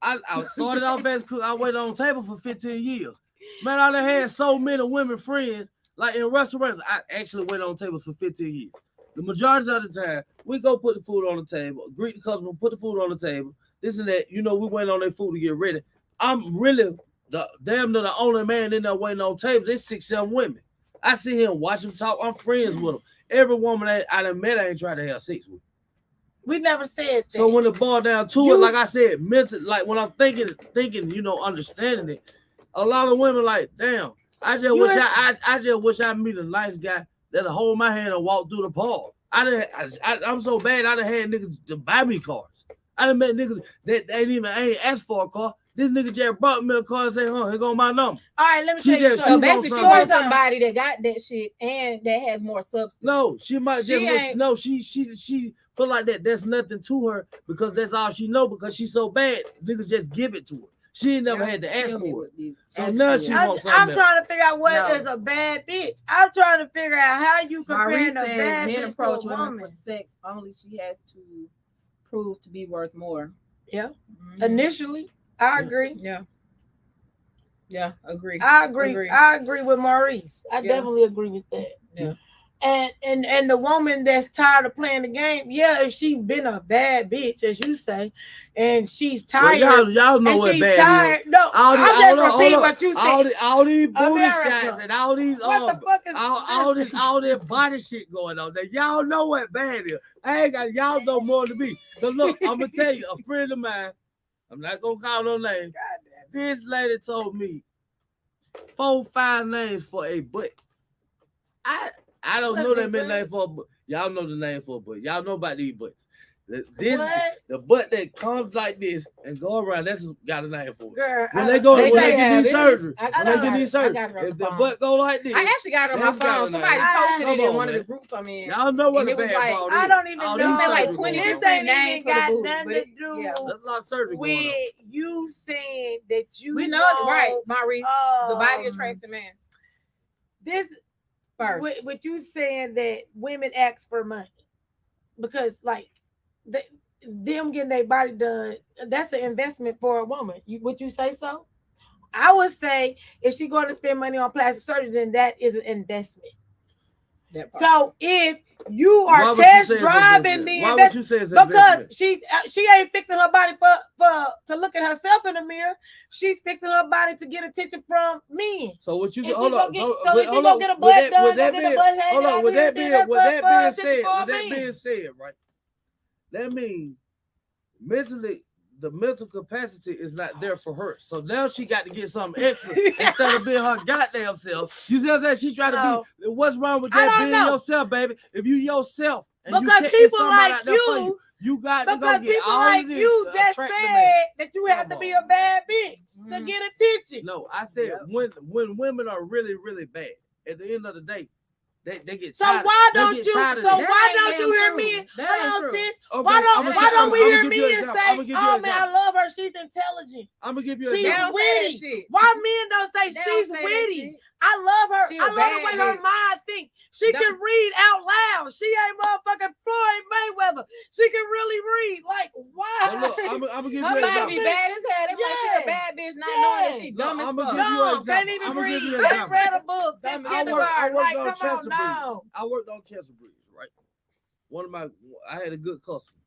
I started off as cook. I waited on table for 15 years. Man, I done had so many women friends. Like in restaurants, I actually waited on tables for 15 years. The majority of the time, we go put the food on the table, greet the customer, put the food on the table, this and that. You know, we wait on their food to get ready. I'm really the damn near the only man in there waiting on tables. It's 6, 7 women. I sit here and watch them talk. I'm friends with them. Every woman that I done met, I ain't trying to have sex with. We never said that. So when it boiled down to You- it, like I said, mental, like when I'm thinking, you know, understanding it, a lot of women like, damn, I just wish I meet a nice guy that'll hold my hand and walk through the park. I'm so bad. I done had niggas to buy me cars. I done met niggas that ain't asked for a car. This nigga just brought me a car and say, "Huh, here go my number." All right, let me She tell you just- So something. she basically, she wants wants something. somebody that got that shit and that has more substance. No, she might She just ain't- no. She put like that. There's nothing to her because that's all she know. Because she's so bad, niggas just give it to her. She ain't never had to ask for it. So now she wants something I'm else. trying to figure out what No. is a bad bitch. I'm trying to figure out how you comparing Maurice a says bad men bitch approach to a women woman. for sex only. She has to prove to be worth more. Yeah. Mhm. Initially, I agree. Yeah. Yeah, agree. I agree with Maurice. I Yeah. definitely agree with that. Yeah. And the woman that's tired of playing the game, yeah, if she been a bad bitch, as you say, and she's Well, tired, y'all know and what she's bad tired. is. No, I'm just repeating what you said. All these booty America. shots and all these What the fuck is all that body shit going on. Now y'all know what bad is. I ain't got y'all know more than me. So look, I'm gonna tell you, a friend of mine, I'm not gonna call no name. This lady told me 4, 5 names for a butt. I don't know that many names for a butt. Y'all know the name for a butt. Y'all know about these butts. The butt that comes like this and go around, that's got a name for it. Girl, When they get have these it. surgery, I when they got get it. these I surgery, got it on if the the phone. butt go like this, I actually got it on my that's got phone. a Somebody name. posted Come it in on, one of man. the groups I'm in. Y'all know what And a it was bad like- ball I is. don't even All know. these They like surgeries 20 going on. This ain't names even for the got booty, nothing but to do yeah. There's a lot of surgery going on. with you saying that you We know want, it, right, Maurice. The body attracts the man this first. with you saying that women ask for money because like them getting their body done, that's an investment for a woman. Would you say so? I would say if she's going to spend money on plastic surgery, then that is an investment. That part. So if you Why are would you test say it's driving, investment? then Why would that's you say it's because investment? she ain't fixing her body for to look at herself in the mirror. She's fixing her body to get attention from men. So what you If she hold go on? get, So so if she hold go on. get a With butt that, done, with go that get a being, butt hanging hold on. out With there, that then being, that's with that for being attention said, for a with that man. being said, right? That means mentally, the mental capacity is not there for her. So now she got to get something extra instead of being her goddamn self. You see what I'm saying? She trying to be. What's wrong with I that don't being know. yourself, baby? If you yourself and you Because can't get people somebody like out there for you, you, you got to go because get people all like of this you to just attract the man. said that you have Come to be on, a bad bitch to Mhm. get attention. No, I said Yep. when women are really, really bad, at the end of the day, they get So tired. why They don't get you? tired of So this. why ain't don't you damn hear true. me? That Hold ain't on, true. sis. Okay, Why don't we I'ma hear give you men an example. say, I'ma give you an "Oh man, example. I love her. She's intelligent. I'm gonna give you an She's They example. don't say that witty." shit. Why men don't say They don't she's say that witty? shit. I love her. She a I love the bad way her bitch. mind thinks. She Don't- can read out loud. She ain't motherfucking Floyd Mayweather. She can really read. Like why? But look, I'm gonna give Her you an body example. be bad as hell. They like she Yes. a bad bitch, not knowing that she Yes. dumb No, as I'ma fuck. give you an No, example. can't even I'ma give read. you an Ain't example. read a book since Dumb as I kindergarten. worked Like, on come on, Chester Bridge. no. I worked on Chester Bridge, right? I had a good customer.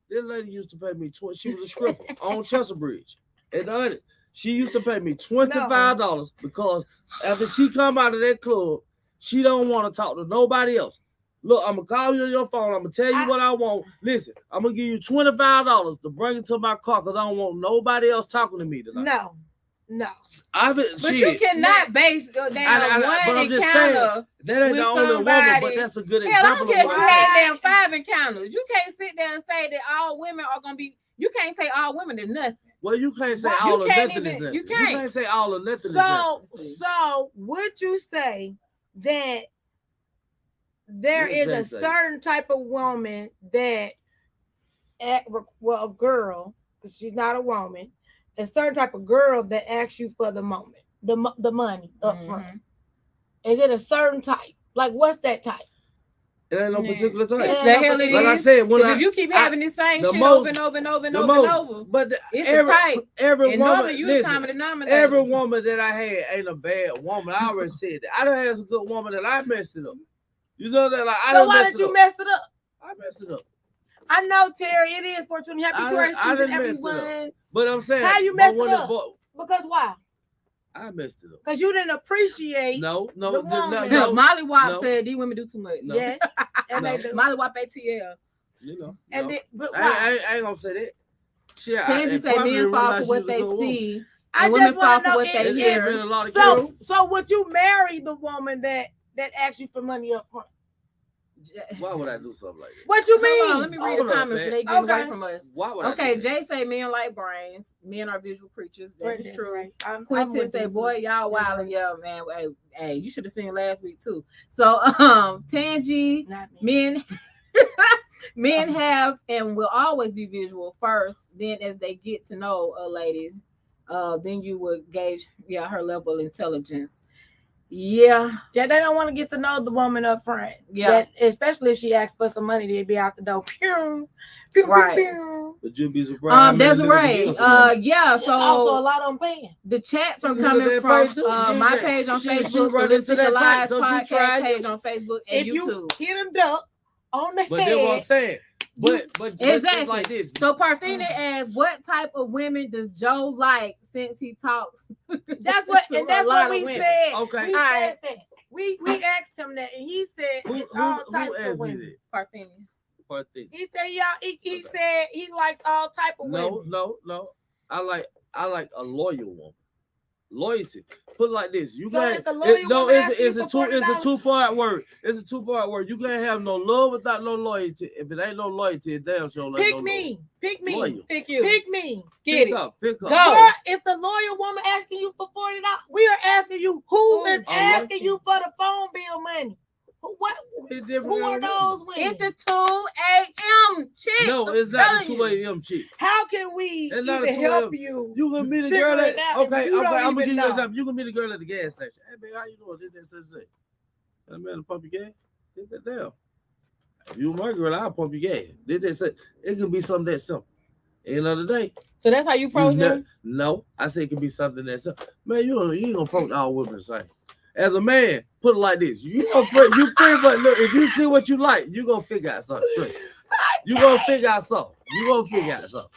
This lady used to pay me she was a stripper on Chester Bridge. And she used to pay me $25 because after she come out of that club, she don't want to talk to nobody else. Look, I'm gonna call you on your phone. I'm gonna tell you what I want. Listen, I'm gonna give you $25 to bring it to my car because I don't want nobody else talking to me tonight. No. But you cannot base but down one I'm just saying, encounter. that ain't with the only woman, somebody. but that's a good Hell, I example don't care of if what you I'm saying. had damn 5 encounters. You can't sit there and say that all women are gonna be. You can't say all women are nothing. Well, you can't say You all or can't nothing even- is nothing. you You can't. can't say all or nothing is nothing. So would you say that there What is did a Jay say? certain type of woman that, a girl, because she's not a woman, a certain type of girl that asks you for the moment, the money up front? Is it a certain type? Like, what's that type? It ain't no particular type. It's the hell it Like I is. said, when Because if you keep having this same the shit most- over and over and over and the over and most- over, but it's every a type. every And woman, normally you the listen, common denominator. every woman that I had ain't a bad woman. I already said that. I done had some good woman that I messed it up. You know that? Like I So done why messed did it you up. mess it up? I messed it up. I know, Terry. It is 420. Happy I Taurus done season, messed it up. everyone. But I'm saying, How you but messed it when up? Because why? I messed it up. Because you didn't appreciate. No, the woman. Molly Wop no. said these women do too much. No. Yes, and No. they do. Molly Wop ATL. You know, And no. then, but I why? ain't gonna say that. Shit, Tangie say men fall for what they see, I and women just fall want to for know. what they If, hear. so would you marry the woman that asks you for money up front? Why would I do something like that? What you mean? Hold on, let me read the comments. They getting away from us. Why would I Okay, do that? Jay say men like brains. Men are visual creatures. That is true. Right. I'm Quentin with say, this "Boy, one. y'all That's wild right. yeah, man. Hey, you should have seen last week too." So, Tangie, Not me. men have and will always be visual first. Then, as they get to know a lady, then you would gauge her level of intelligence. Yeah, they don't want to get to know the woman up front. Yeah. Especially if she asks for some money, they'd be out the door. Pew, pew, Right. pew, pew. But you'd be surprised. how many That's niggas right. get some money. Yeah. So Also, a lot of them paying. the chats are Niggas coming that from pay too. Shit, my yeah. page on She Facebook, the run into Lipstick that Alliance type. So she podcast tried page you. on Facebook If and you YouTube. hit a duck on the But head, then what I'm saying. But Exactly. it's like this. So Parthena asks, what type of women does Joe like since he talks? that's what to and that's a lot what of we women. said. Okay. We All said right. that. We asked him that, and he said Who it's all types asked of me women. Parthena. that? Part thing. He said, y'all. He Okay. said he likes all type of women. No. I like a loyal woman. Loyalty. Put it like this. You So can't. is the loyal woman asking you for It's a $40? 2-part word. It's a 2-part word. You can't have no love without no loyalty. If it ain't no loyalty, it damn sure ain't Pick no me. love. Pick me. Loyal. Pick you. Pick me. Get Pick it. up. Pick up. Go. Girl, if the loyal woman asking you for $40, we are asking you who is Oh, asking you for the phone bill money. What? It's different Who are than a those woman. women? It's the 2 a.m. chick. No, I'm it's not the telling 2 a.m. chick. How can we It's not a even 2 help a.m. you? You can meet a Figure girl it at out if okay. you don't I'm gonna even give you know. an example. You can meet a girl at the gas station. Hey man, how you doing? This. That man pump your gas. Get that down. If you my girl, I'll pump your gas. They say it can be something that simple. End of the day. So that's how you approach them? No, I say it can be something that simple. Man, you ain't gonna approach all women the same. As a man, put it like this: you pretty much look. If you see what you like, you gonna figure out something. Trust me. You gonna figure out something. You gonna figure out something.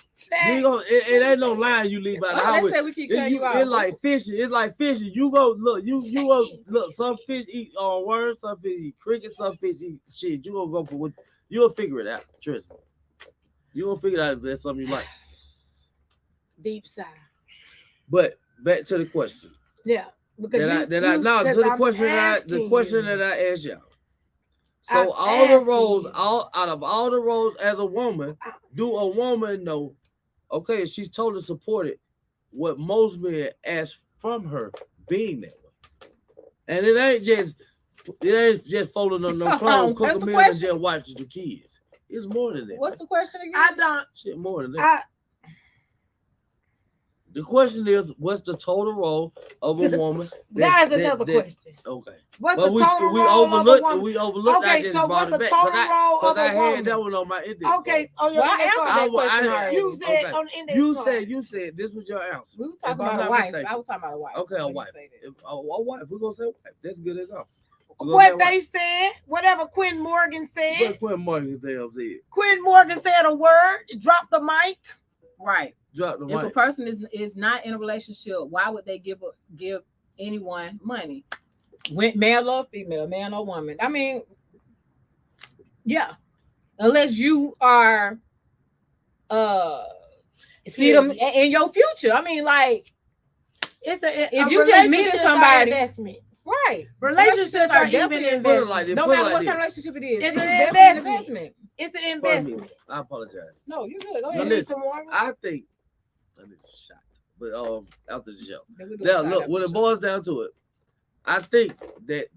You gonna, it ain't no line you leave out the house. They say we keep cutting you out. It's like fishing. It's like fishing. You go look. You go look. Some fish eat worms. Some fish eat crickets. Some fish eat shit. You gonna go for what? You gonna figure it out. Trust me. You gonna figure it out if there's something you like. Deep sigh. But back to the question. Yeah. Because the question that I asked y'all. So out of all the roles as a woman, do a woman know? Okay, she's totally supported what most men ask from her being that way, and it ain't just folding on no clothes, cooking meals, and just watching your kids. It's more than that. What's the question again? I don't. Shit, more than that. The question is, what's the total role of a woman? That's another question. Okay. What's the total role of a woman? We overlooked. Okay, so what's the total role of a woman? Because I had that one on my index. Okay, on your index card. You said on the index card. You said this was your answer. We were talking about a wife. I was talking about a wife. Okay, a wife. A wife. We're gonna say wife. That's good as all. What they said, whatever Quinn Morgan said. What Quinn Morgan said. Quinn Morgan said a word. Drop the mic. Right. Drop the mic. If a person is not in a relationship, why would they give anyone money? Male or female, man or woman. I mean, yeah. Unless you are see them in your future. I mean, like if you just meeting somebody, investment. Right? Relationships are even investment. Like no matter what kind of relationship it is, it's an investment. It's an investment. I apologize. No, you're good. Go ahead. You need some more? I think I need a shot, but after the show. Now, look, when it boils down to it, I think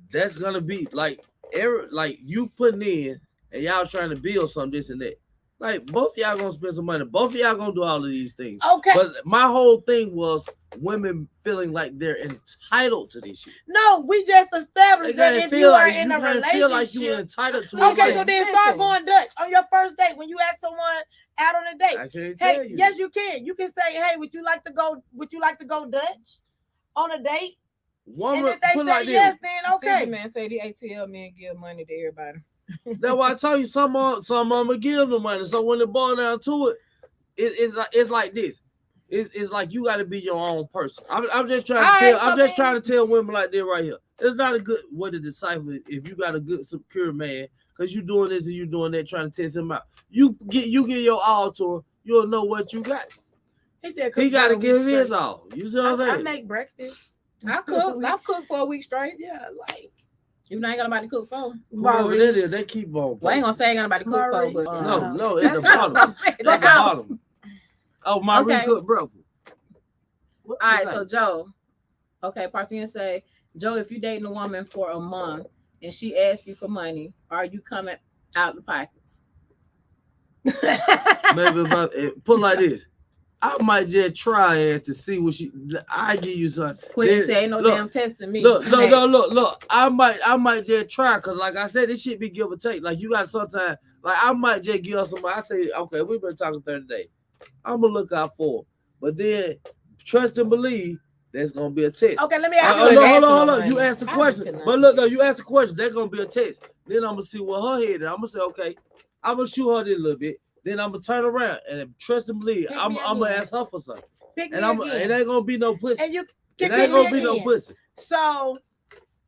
that's gonna be like you putting in and y'all trying to build something, this and that. Like both of y'all gonna spend some money. Both of y'all gonna do all of these things. Okay. But my whole thing was women feeling like they're entitled to this shit. No, we just established that if you are in a relationship, feel like you're entitled to it. Okay, so then start going Dutch on your first date. When you ask someone out on a date, I can't tell you. Yes, you can. You can say, "Hey, would you like to go Dutch on a date?" Woman, and if they say like yes, this. then okay. Man, say the ATL men give money to everybody. That's why I tell you some of them give them money. So when it boils down to it, it's like this. It's like you got to be your own person. I'm just trying to tell women like that right here. It's not a good way to decipher if you got a good secure man because you doing this and you doing that, trying to test him out. You get your all to him, you'll know what you got. He said he got to give his all. You see what I'm saying? I make breakfast. I've cooked for a week straight. Yeah, like. You ain't got nobody to cook for. Whoever that is, they keep on. Well, I ain't gonna say I ain't got nobody to cook for, but no, at the bottom. At the bottom. Oh, Maurice cook breakfast. All right, so Joe. Okay, Parthenia say, Joe, if you dating a woman for a month and she asks you for money, are you coming out the pockets? Maybe put it like this. I might just try as to see what I give you something. Quit saying no damn testing me. Look. I might just try because, like I said, this shit be give or take. Like you got sometimes, like I might just give us somebody. I say, okay, we've been talking 30 days. I'm gonna look out for, but then trust and believe that's gonna be a test. Okay, let me ask you. Hold on. You asked the question, but look, you asked the question. That's gonna be a test. Then I'm gonna see what her head is. I'm gonna say, okay, I'm gonna shoot her this a little bit. Then I'm gonna turn around and trust and believe. I'm gonna ask her for something. It ain't gonna be no pussy. And it ain't gonna be no pussy. So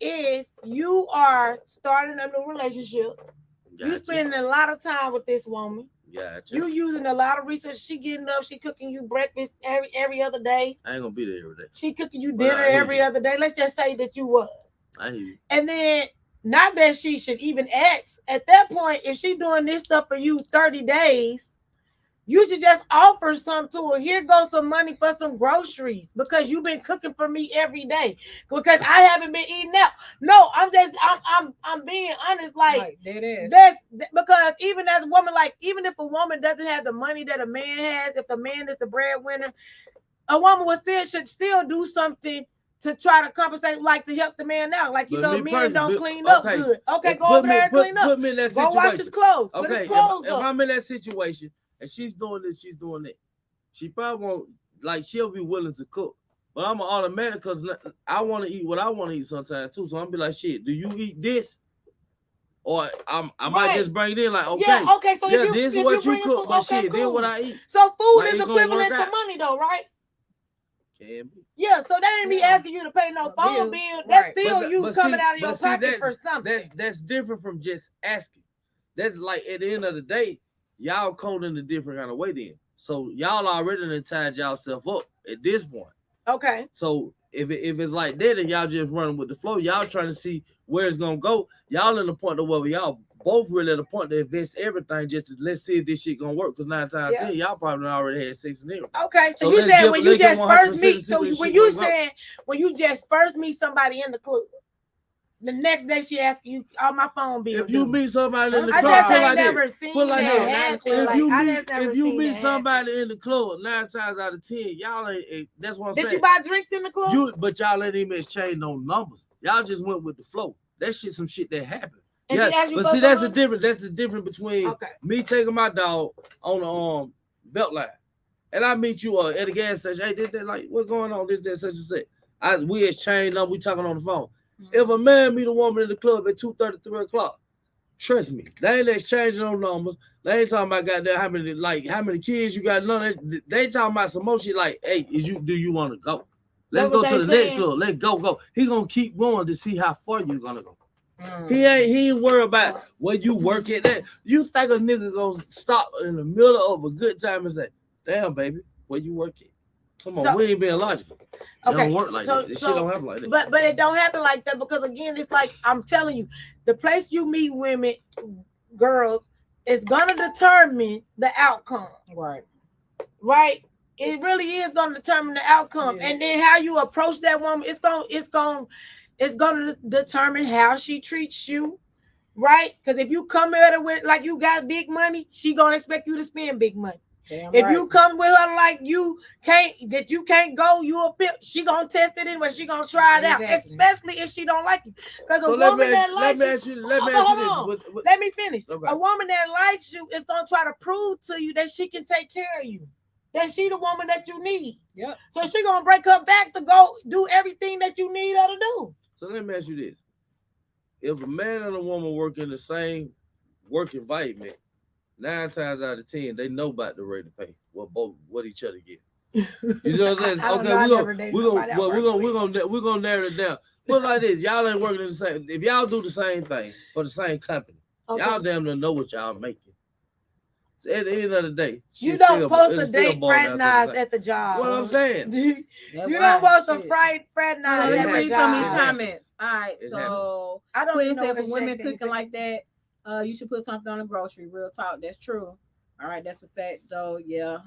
if you are starting a new relationship, you spending a lot of time with this woman. Gotcha. You using a lot of research. She getting up, she cooking you breakfast every other day. I ain't gonna be there every day. She cooking you dinner every other day. Let's just say that you was. I hear you. And then not that she should even ask. At that point, if she doing this stuff for you 30 days, you should just offer some to her. Here goes some money for some groceries because you've been cooking for me every day. Because I haven't been eating out. No, I'm being honest. Like that's because even as a woman, like even if a woman doesn't have the money that a man has, if the man is the breadwinner, a woman should still do something to try to compensate, like to help the man out. Like, men don't clean up good. Okay, go over there and clean up. Put me in that situation. Go wash his clothes. Okay, put his clothes if I'm in that situation and she's doing this, she's doing that, she probably won't, like, she'll be willing to cook But I'm automatic because I want to eat what I want to eat sometimes too. So I'm be like, shit, do you eat this? Or I might Right. just bring it in like, Yeah, okay, okay. So yeah, if this is you what you bring food, cook, but okay, shit, then what cool. I eat, So food like is it's gonna work equivalent to out. money though, right? Can be. Yeah, so they ain't be Yeah. asking you to pay no No phone bills. bill. That's Right. still you coming out of your But see, pocket for something. that's different from just asking. That's like at the end of the day, y'all coding a different kind of way then. So y'all already done tied yourself up at this point. Okay. So if it's like that and y'all just running with the flow, y'all trying to see where it's gonna go. Y'all in the point of where y'all both really at the point to invest everything just to let's see if this shit gonna work. Cause 9 times Yeah. 10, y'all probably already had sex and everything. Okay, so So you let's said give when you let's give just first 100% to meet, see so where this when shit you gonna go. saying when you just first meet somebody in the club, the next day she asks you, "Oh, my phone bill If you due." meet somebody in the I club, just put ain't like never this. seen Put like that No, this. not in the happen. club. Like I just never If you seen meet that happen. somebody in the club 9 times out of 10, y'all ain't. That's what I'm Did saying. you buy drinks in the club? But y'all ain't even exchange no numbers. Y'all just went with the flow. That shit, some shit that happened. And Yeah, she asked you but for see, some that's the money? difference. That's the difference between Okay. me taking my dog on the belt line, and I meet you at a gas station. Hey, this that like what's going on? This that such and such. We exchange numbers. We talking on the phone. If a man meet a woman in the club at 2:30, 3 o'clock, trust me, they ain't exchanging no numbers. They ain't talking about goddamn how many kids you got. None. They talking about some more shit like, hey, do you want to go? Let's That's what go to they the next saying. club. Let's go. He gonna keep going to see how far you gonna go. Mm. He ain't worried about where you work at. That you think a nigga gonna stop in the middle of a good time and say, "Damn, baby, where you work at?" Come on, So we ain't being logical. It okay, don't work like that. This shit don't happen like that. but it don't happen like that because again, it's like I'm telling you, the place you meet women, girls, is gonna determine the outcome. Right. Right? It really is gonna determine the outcome, Yeah. and then how you approach that woman. It's gonna determine how she treats you. Right? Because if you come at her with like you got big money, she gonna expect you to spend big money. Damn If right. you come with her like you can't go, you a pimp. She gonna test it anyway. She gonna try it out, Exactly. especially if she don't like you. Because So a woman that likes you, let me ask you hold this. on, let me finish. A woman that likes you is gonna try to prove to you that she can take care of you, that she the woman that you need. Yep. So she gonna break her back to go do everything that you need her to do. So let me ask you this: if a man and a woman work in the same work environment, 9 times out of 10, they know about the rate of pay. What each other get. You know what I'm saying? Okay, we're gonna narrow it down. Put it like this: y'all ain't working in the same. If y'all do the same thing for the same company, y'all damn near know what y'all making. So at the end of the day, you don't post a date fraternize at the job. What I'm saying. You don't post a fraternize Let at me the read some of these job. comments. All right, It so I don't Quinn even know said what for a women shake they cooking say. like that, you should put something on the grocery. Real talk, that's true. All right, that's a fact though. Yeah.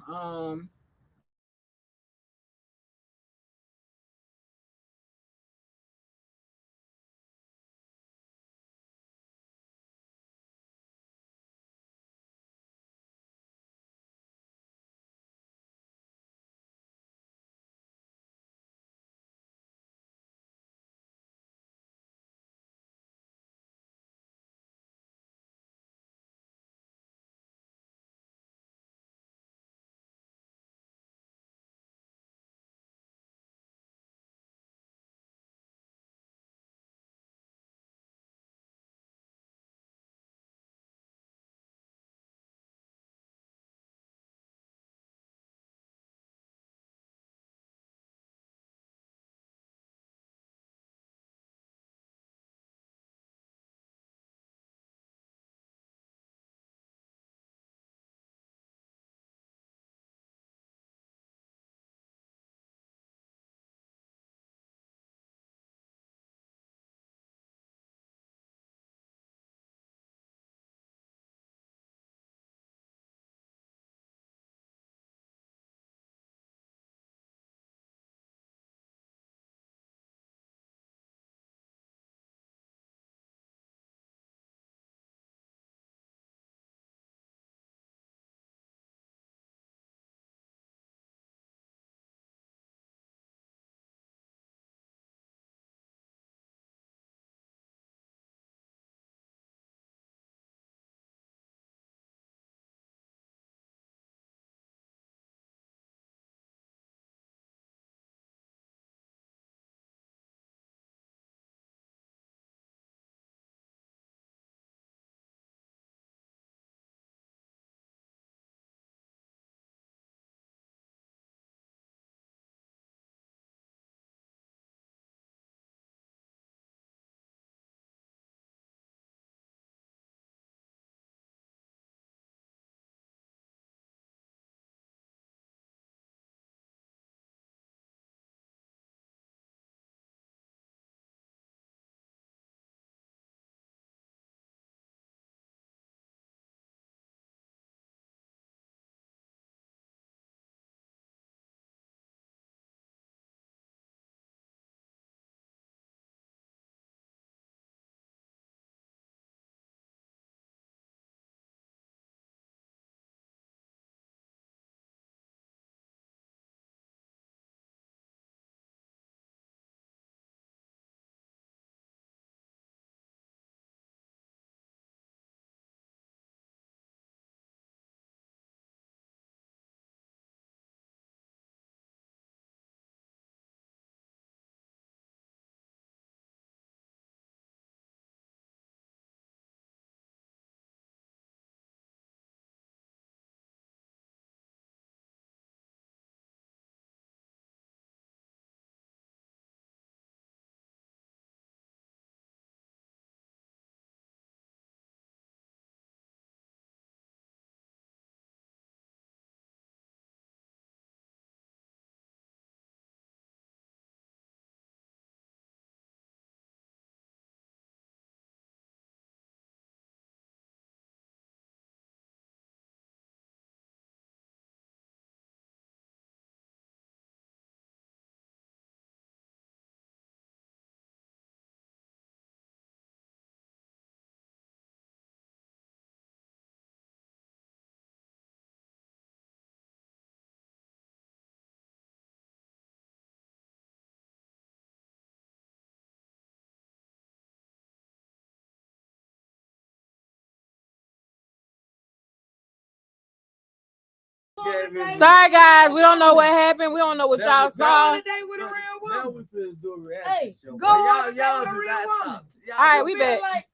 Sorry, guys. We don't know what happened. We don't know what y'all saw. Go on a date with a real Now woman. we finna do a reaction Hey, show. go on a date with a real woman. All right, we You feel bet. like-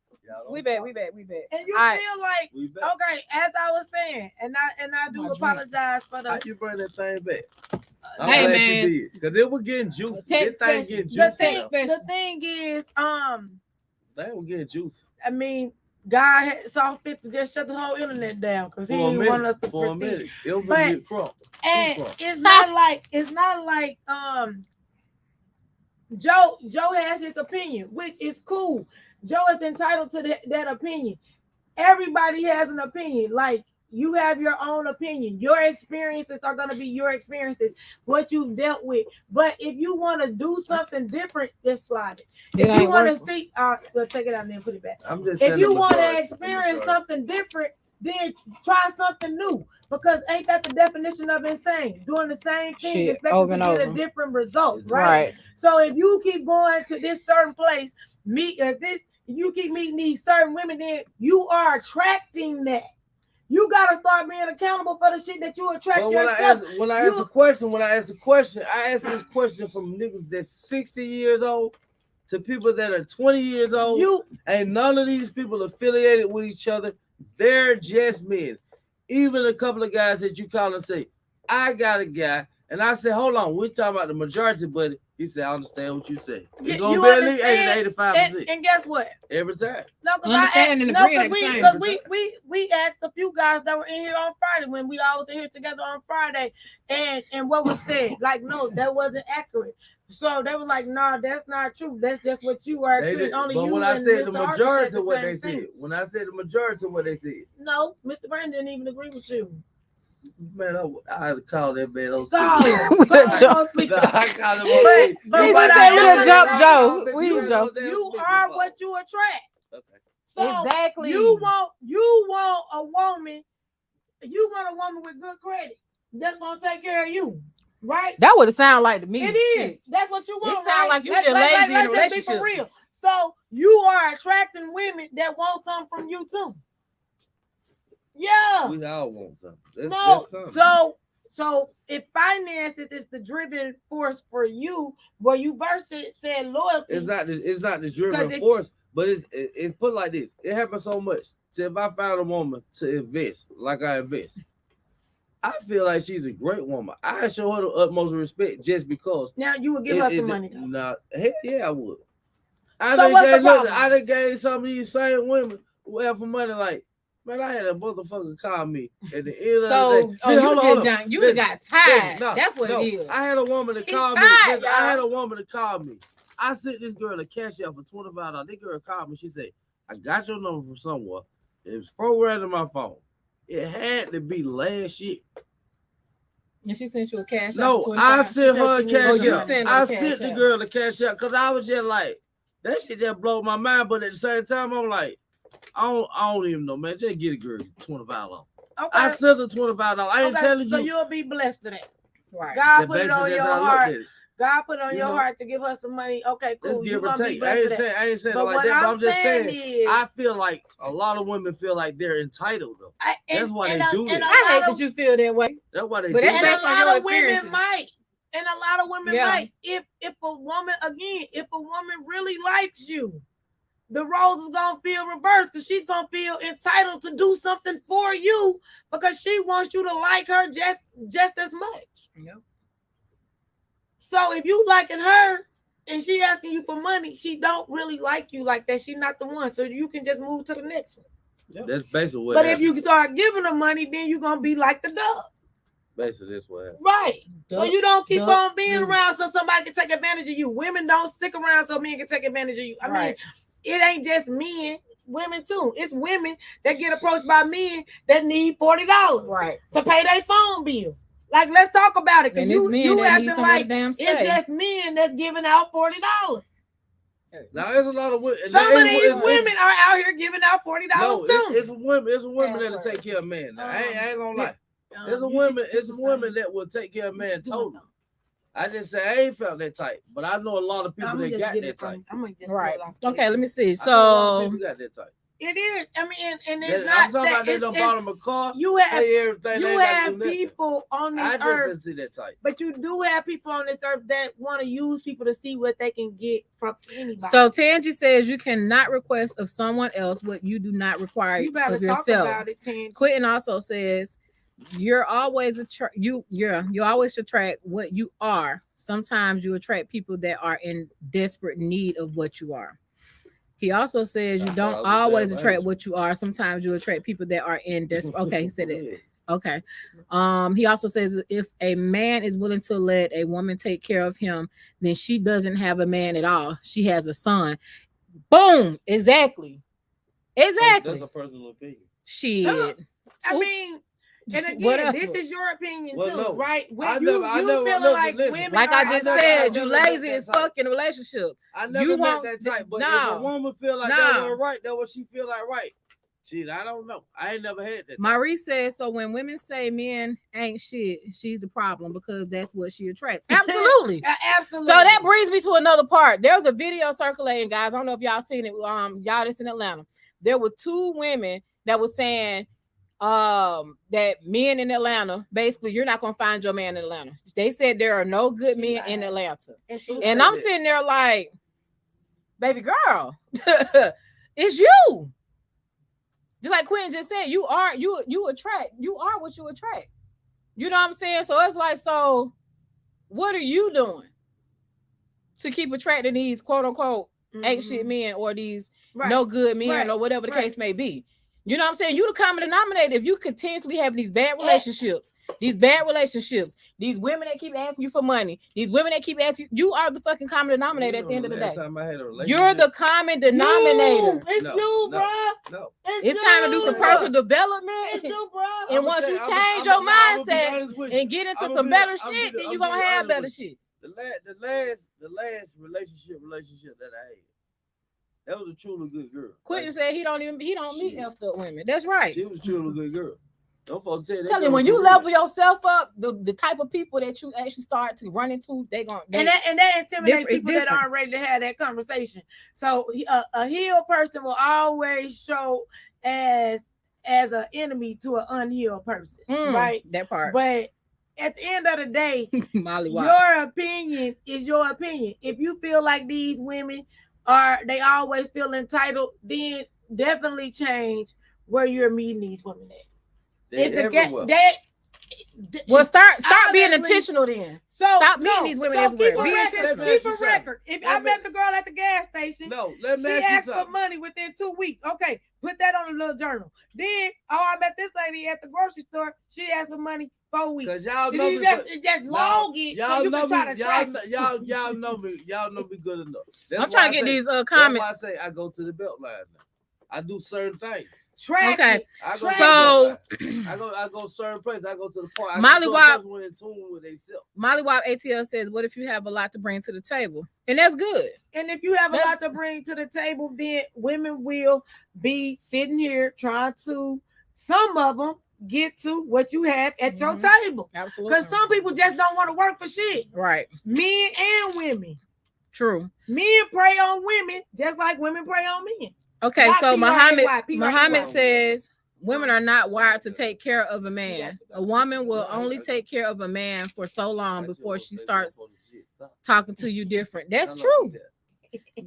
We bet. And you All right. feel like We bet. okay, as I was saying, and I do My drink. apologize for How the you bring that thing back? I'm Hey, glad man. you did. Because it was getting juicy. This Text thing message. getting the juicy thing. now. The thing is, They was getting juicy. I mean, God saw fit to just shut the whole internet down because He For a didn't want us minute. to For a proceed. minute. It was But- gonna get crunk. And it's not like Joe has his opinion, which is cool. Joe is entitled to that opinion. Everybody has an opinion. Like you have your own opinion. Your experiences are going to be your experiences, what you've dealt with. But if you want to do something different, just slide it. If you want to see, we'll take it out and then put it back. I'm just If saying you the want to majority. experience something different, then try something new. Because ain't that the definition of insane? Doing the same thing, Shit, expecting over to and get a over. different result, right? Right. So if you keep going to this certain place, you keep meeting these certain women, then you are attracting that. You gotta start being accountable for the shit that you attract But yourself. when I asked the question, I asked this question from niggas that's 60 years old to people that are 20 years old. You Ain't none of these people affiliated with each other. They're just men. Even a couple of guys that you call and say, I got a guy. And I said, hold on, we're talking about the majority, buddy. He said, I understand what you say. It's You going to be at least understand? 80 to 85%. and guess what? Every time. No, because Understanding and agreeing at the same we asked a few guys that were in here on Friday when we all was in here together on Friday, and what was said, like, no, that wasn't accurate. So they were like, no, that's not true. That's just what you are experiencing. Only But you when I and said the Mr. Arthur majority said of what the they same thing. said, when I said the majority of what they said, No, Mr. Brandon didn't even agree with you. man, I had to call that man on Call speaker. him. With Call the him jump. on speaker. Nah, I called him on speaker. But He what just I said we am done jump saying- Joe. We You Joe. You are what you attract. Okay. So Exactly. you want a woman. You want a woman with good credit that's gonna take care of you, right? That would have sounded like to me. It is. That's what you want. It sound right? like you feel lazy in a let's just be for relationship. real. So you are attracting women that want something from you too. Yeah. We all want something. No. That's common. So if finances is the driven force for you, where you versus said loyalty. It's not the driven it- force, but it's put like this. It happens so much. So if I found a woman to invest, like I invest, I feel like she's a great woman. I show her the utmost respect just because. Now you would give her some money though. Nah, hell yeah, I would. So what's the problem? I done gave some of these same women who have for money like, man, I had a motherfucker call me at the end of the So, day. Man, hold on. you Listen, got tired. no, That's what no. it is. I had a woman to He call me. tired, Listen, I had y'all. a woman to call me. I sent this girl a cash out for $25. This girl called me. She said, I got your number from somewhere. It was programmed in my phone. It had to be last year. And she sent you a cash out. No, for I 25. sent her a She cash said she out. sent her I the sent cash the out. girl the cash out because I was just like, that shit just blew my mind. But at the same time, I'm like, I don't even know, man. Just get a girl $25. Okay. I sent her $25. I ain't telling you. So you'll be blessed for that. Right. God that put it basically on that's your how I looked heart. at it. God put it on You your know? heart to give her some money. Okay, Let's cool. You're give or gonna be take. blessed for that. I ain't saying But it like what that, but I'm I'm just saying is, I feel like a lot of women feel like they're entitled though. That's why they do and that. I hate that you feel that way. That's why they But do that's And that. a based on lot your of women experiences. might. And a lot of women Yeah. might. If a woman, again, if a woman really likes you, the roles is gonna feel reversed because she's gonna feel entitled to do something for you because she wants you to like her just as much. Yep. So if you liking her and she asking you for money, she don't really like you like that. She's not the one. So you can just move to the next one. Yep. That's basically what But happened. if you start giving her money, then you're gonna be like the dog. Basically that's what happened. Right. So you don't keep Duck, on being dude. around so somebody can take advantage of you. Women don't stick around so men can take advantage of you. I mean, Right. it ain't just men, women too. It's women that get approached by men that need $40 Right. to pay their phone bill. Like, let's talk about it. Because And it's men you that need acting somewhere to like damn it's stay. just men that's giving out $40. Now there's a lot of women. Some of these women are out here giving out $40 No, too. it's women. It's women that'll Password. take care of men. Now, I ain't gonna lie. It's a You women. just- It's a women that will take care of men totally. I just say I ain't felt that type, but I know a lot of people I'm that gonna got just get that it type. from. I'm gonna just Right. pull it off. Okay, let me see. I know a lot of So people got that type. It is. I mean, and it's I'm not talking that about they it's, don't it's bought them a car. you have Pay everything. They you ain't got to have do nothing. people on this I just earth, didn't see that type. but you do have people on this earth that want to use people to see what they can get from anybody. So Tangi says you cannot request of someone else what you do not require you better of talk yourself. about it, Tangi. Quentin also says you're always you always attract what you are. Sometimes you attract people that are in desperate need of what you are. He also says you don't always attract what you are. Sometimes you attract people that are in desperate. Okay, he said it. Okay. He also says if a man is willing to let a woman take care of him, then she doesn't have a man at all. She has a son. Boom. Exactly. That's a personal opinion. Shit. I mean, and again, this is your opinion too, no. right? When I you feeling like listen, women, like I just said, you lazy as type. fuck in a relationship. I never You met want that type, but if no. a woman feel like that was right, that what she feel like right. Shit, I don't know. I ain't never had that type. Marie says so when women say men ain't shit, she's the problem because that's what she attracts. Absolutely. Absolutely. So that brings me to another part. There's a video circulating, guys. I don't know if y'all seen it. Y'all that's in Atlanta. There were two women that was saying that men in Atlanta, basically, you're not gonna find your man in Atlanta. They said there are no good men in Atlanta. And I'm sitting there like, baby girl, it's you. Just like Quentin just said, you are what you attract. You know what I'm saying? So it's like, so what are you doing to keep attracting these quote unquote ain't shit men or these no good men or whatever the case may be? You know what I'm saying? You the common denominator. If you continuously have these bad relationships, these women that keep asking you for money, these women that keep asking you are the fucking common denominator at the end of the day. You're the common denominator. It's you, bro. No. It's time to do some personal development. It's you, bro. And once you change your mindset and get into some better shit, then you're gonna have better shit. The last relationship that I had. That was a truly good girl. Quentin said he don't meet effed up women. That's right. She was a truly good girl. Don't folks tell Tell you when you level yourself up, the type of people that you actually start to run into, that intimidates people that aren't ready to have that conversation. So a healed person will always show as an enemy to an unhealed person, right? That part. But at the end of the day, Molly your opinion is your opinion. If you feel like these women they always feel entitled, then definitely change where you're meeting these women at. Well, start being intentional then. So stop meeting these women everywhere. Be intentional. Keep a record. If I met the girl at the gas station, she asked for money within 2 weeks. Okay, put that on a little journal. Then, I met this lady at the grocery store. She asked for money 4 weeks. Cause y'all know me. Just log it. Y'all so you know can try me. to track Y'all know me. Y'all know me good enough. I'm trying to get these comments. That's why I say I go to the belt line now. I do certain things. Track okay. It. I go certain places. I go to the park. Molly Wop ATL says, "What if you have a lot to bring to the table?" And that's good. And if you have a lot to bring to the table, then women will be sitting here trying to. Some of them get to what you have at your table. Absolutely. Because some people just don't want to work for shit. Right. Men and women. True. Men prey on women just like women prey on men. Okay, so Muhammad says women are not wired to take care of a man. A woman will only take care of a man for so long before she starts talking to you different. That's true.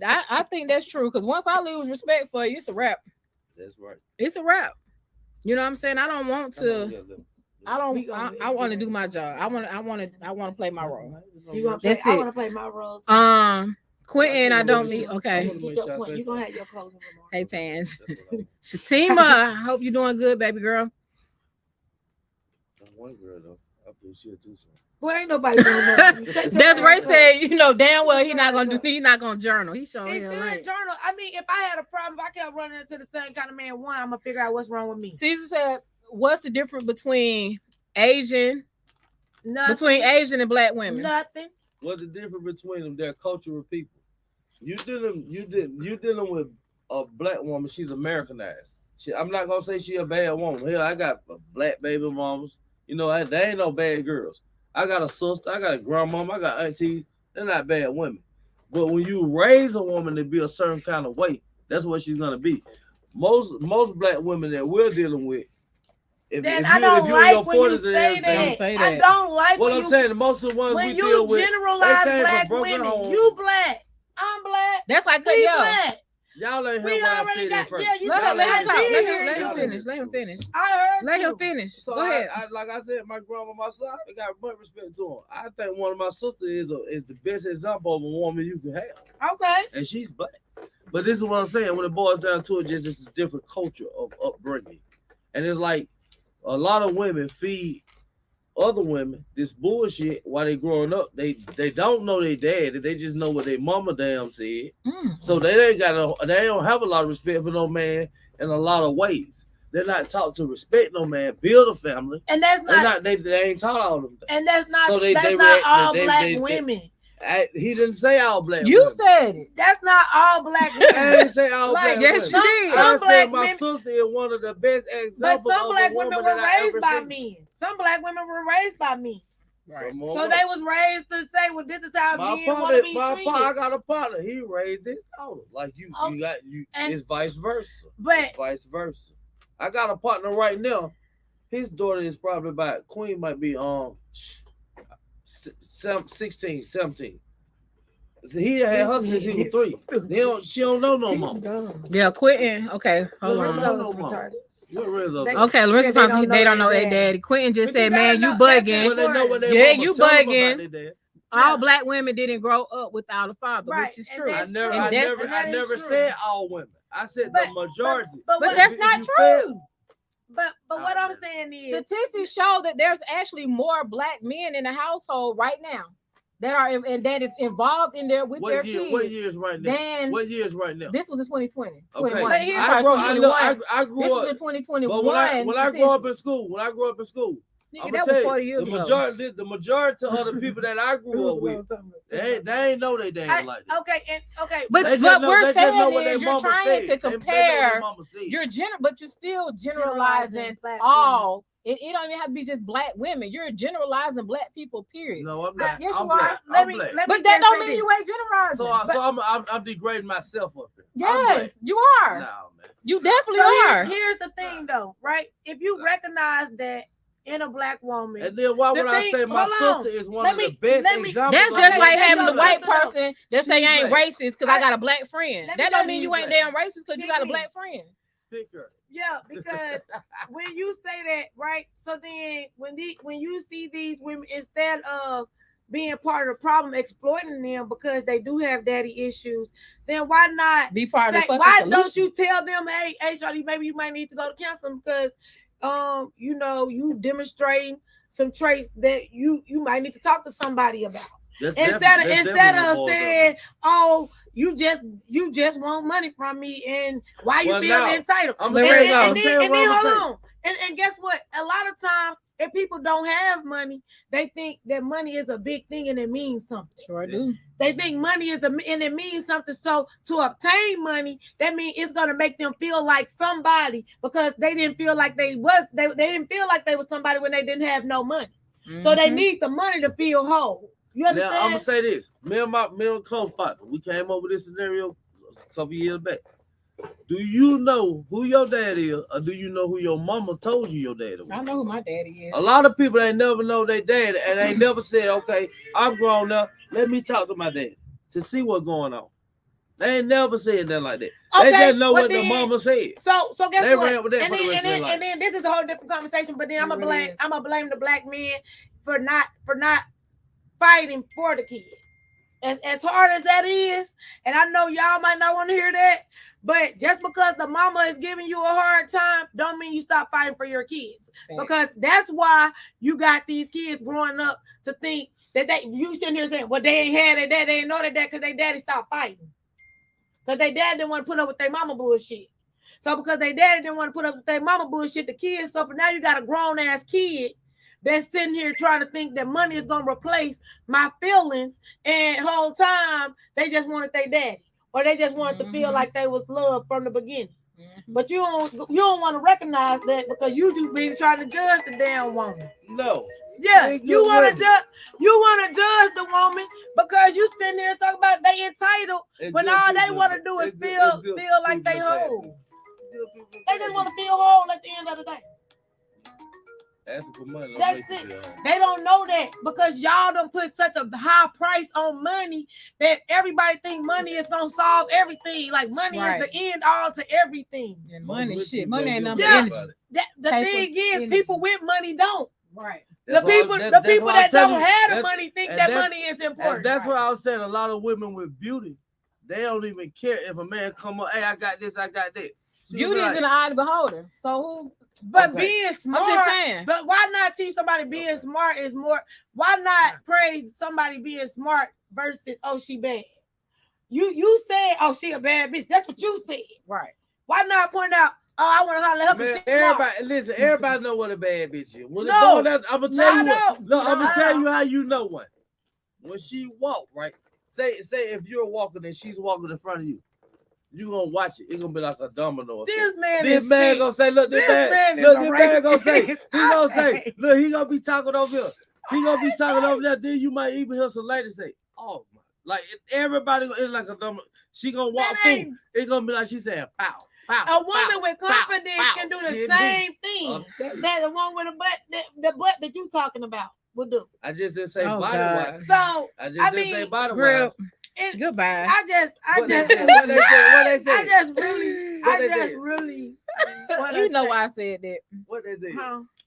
I think that's true because once I lose respect for you, it's a wrap. That's right. It's a wrap. You know what I'm saying? I don't want to. I want to do my job. I want to play my role. That's it. I want to play my role. Quentin, I don't need. Okay. You're gonna have your closing remarks. Hey, Tange. Shatima, I hope you're doing good, baby girl. One girl though, I believe she'll do something. Well, ain't nobody doing nothing. Desiree said, damn well he's not gonna journal. He showing him right. Journal. I mean, if I had a problem, if I kept running into the same kind of man, I'm gonna figure out what's wrong with me. Caesar said, "What's the difference between Asian and black women?" Nothing. What's the difference between them? They're cultural people. You dealing with a black woman. She's Americanized. I'm not gonna say she a bad woman. Hell, I got black baby mamas. They ain't no bad girls. I got a sister. I got a grandmama. I got aunties. They're not bad women. But when you raise a woman to be a certain kind of way, that's what she's gonna be. most black women that we're dealing with. Then I don't like when you say that. Don't say I that. don't like What when I'm you saying, most of the ones when we you deal with, generalize they came black from broken women. homes. You black, I'm black. That's like We yo. black. Y'all ain't We heard what I already said got. at first. Yeah, you Let said him, let I him talk. did Let hear him, let you. him finish. Let him finish. I heard Let you. him finish. So Go ahead. like I said, my grandma, my son, I got much respect to him. I think one of my sisters is the best example of a woman you can have, Okay. and she's black. But this is what I'm saying. When it boils down to it, just it's a different culture of upbringing, and it's like a lot of women feed other women this bullshit while they growing up. They don't know their dad. They just know what their mama damn said. So they don't have a lot of respect for no man in a lot of ways. They're not taught to respect no man, build a family, and that's not. They ain't taught all of them. And that's not. So that's not all black women. He didn't say all black. You women. said it. That's not all black women. I didn't say all Like, black. Yes, women. you did. I Some said black my women, sister is one of the best but examples. some black women were raised by men. men. Some black women were raised by men. Right. So they was raised to say, well, this is how men want to be treated. I got a partner. He raised his daughter like you. Okay. You got you. It's vice versa. But it's vice versa. I got a partner right now. His daughter is probably about Queen might be 16, 17. So he had her since he was 3. She don't know no more. Yeah, quitting. Okay, hold on. No more. Okay, Lorenzo Thompson, they don't know their daddy. Quentin just said, man, you bugging. Yeah, you bugging. All black women didn't grow up without a father, which is true. I never said all women. I said the majority. But that's not true. But what I'm saying is, statistics show that there's actually more black men in the household right now that are and that is involved in there with their kids. What years right now? What years right now? This was in 2020. Okay. 21. I grew up. This was in 2021. But when I grew up in school, nigga, that was 40 years ago. The majority of the people that I grew up with, they ain't know they damn like that. Okay. But what we're saying is you're trying to compare but you're still generalizing all. It don't even have to be just black women. You're generalizing black people, period. No, I'm not. Yes, I'm you are. black. But that don't mean you ain't generalizing. So I'm degrading myself up here. Yes, you are. No, man. You definitely are. Here's the thing, though, right? If you recognize that in a black woman, and then why would I say my sister is one of the best examples? That's just like having the white person that say I ain't racist because I got a black friend. That don't mean you ain't damn racist because you got a black friend. Yeah, because when you say that, right? So then when you see these women, instead of being part of the problem, exploiting them because they do have daddy issues, then why not be part of the why solution? Don't you tell them, hey, Shawty, maybe you might need to go to counseling because you demonstrating some traits that you might need to talk to somebody about. Instead of saying, oh, you just want money from me and why you feel entitled. And then hold on. And guess what? A lot of times if people don't have money, they think that money is a big thing and it means something. Sure do. They think money and it means something. So to obtain money, that means it's gonna make them feel like somebody because they didn't feel like they didn't feel like they was somebody when they didn't have no money. Mm-hmm. So they need the money to feel whole. You understand? Now I'm gonna say this. Me and close partner, we came up with this scenario a couple years back. Do you know who your dad is, or do you know who your mama told you your dad was? I know who my daddy is. A lot of people ain't never know their dad, and they never said, "Okay, I'm grown up. Let me talk to my dad to see what's going on." They ain't never said that like that. Okay, they just know what the mama said. So guess they what? Ran with that and then this is a whole different conversation. But then I'm gonna blame the black men for not fighting for the kid. As hard as that is, and I know y'all might not want to hear that, but just because the mama is giving you a hard time, don't mean you stop fighting for your kids. Thanks. Because that's why you got these kids growing up to think that you sitting here saying, well, they ain't had their dad, they ain't know their dad because their daddy stopped fighting. Because their dad didn't want to put up with their mama bullshit. So because their daddy didn't want to put up with their mama bullshit, the kids suffer. Now you got a grown ass kid that's sitting here trying to think that money is going to replace my feelings, and whole time they just wanted their daddy, or they just wanted to feel like they was loved from the beginning. Mm-hmm. But you don't want to recognize that because you too busy trying to judge the damn woman. No. Yeah, you want to judge the woman because you sitting here talking about they entitled when all they want to do is feel like they whole. give people. They just want to feel whole at the end of the day. Asking for money. That's it. They don't know that because y'all don't put such a high price on money that everybody think money is gonna solve everything. Like money is the end all to everything. And money ain't nothing but Yeah. energy. The thing is, energy. people with money don't. Right. The people that don't have the money think that money is important. That's what I was saying. A lot of women with beauty, they don't even care if a man come up. Hey, I got this, I got that. Beauty is in the eye of the beholder. So who's? But being smart, I'm just saying. But why not teach somebody being smart is more? Why not praise somebody being smart versus she bad? You said she a bad bitch. That's what you said. Right. Why not point out? I want to holler at her. Man, everybody, listen. Everybody know what a bad bitch is. When No, I'm gonna tell you. Look, I'm gonna tell No. you how you know one. When she walk, right? Say if you're walking and she's walking in front of you. You gonna watch it. It's gonna be like a domino. This man gonna say, look, this man gonna say, he gonna say, look, he gonna be talking over here. He gonna be talking over there. Then you might even hear some ladies say, oh my, like everybody is like a domino. She gonna walk through. It's gonna be like she saying, pow, pow. A woman with confidence can do the same thing that a woman with a butt, the butt that you talking about will do. I just didn't say body wax. So I just didn't say body wax. Goodbye. I just really. You know why I said that. What is it?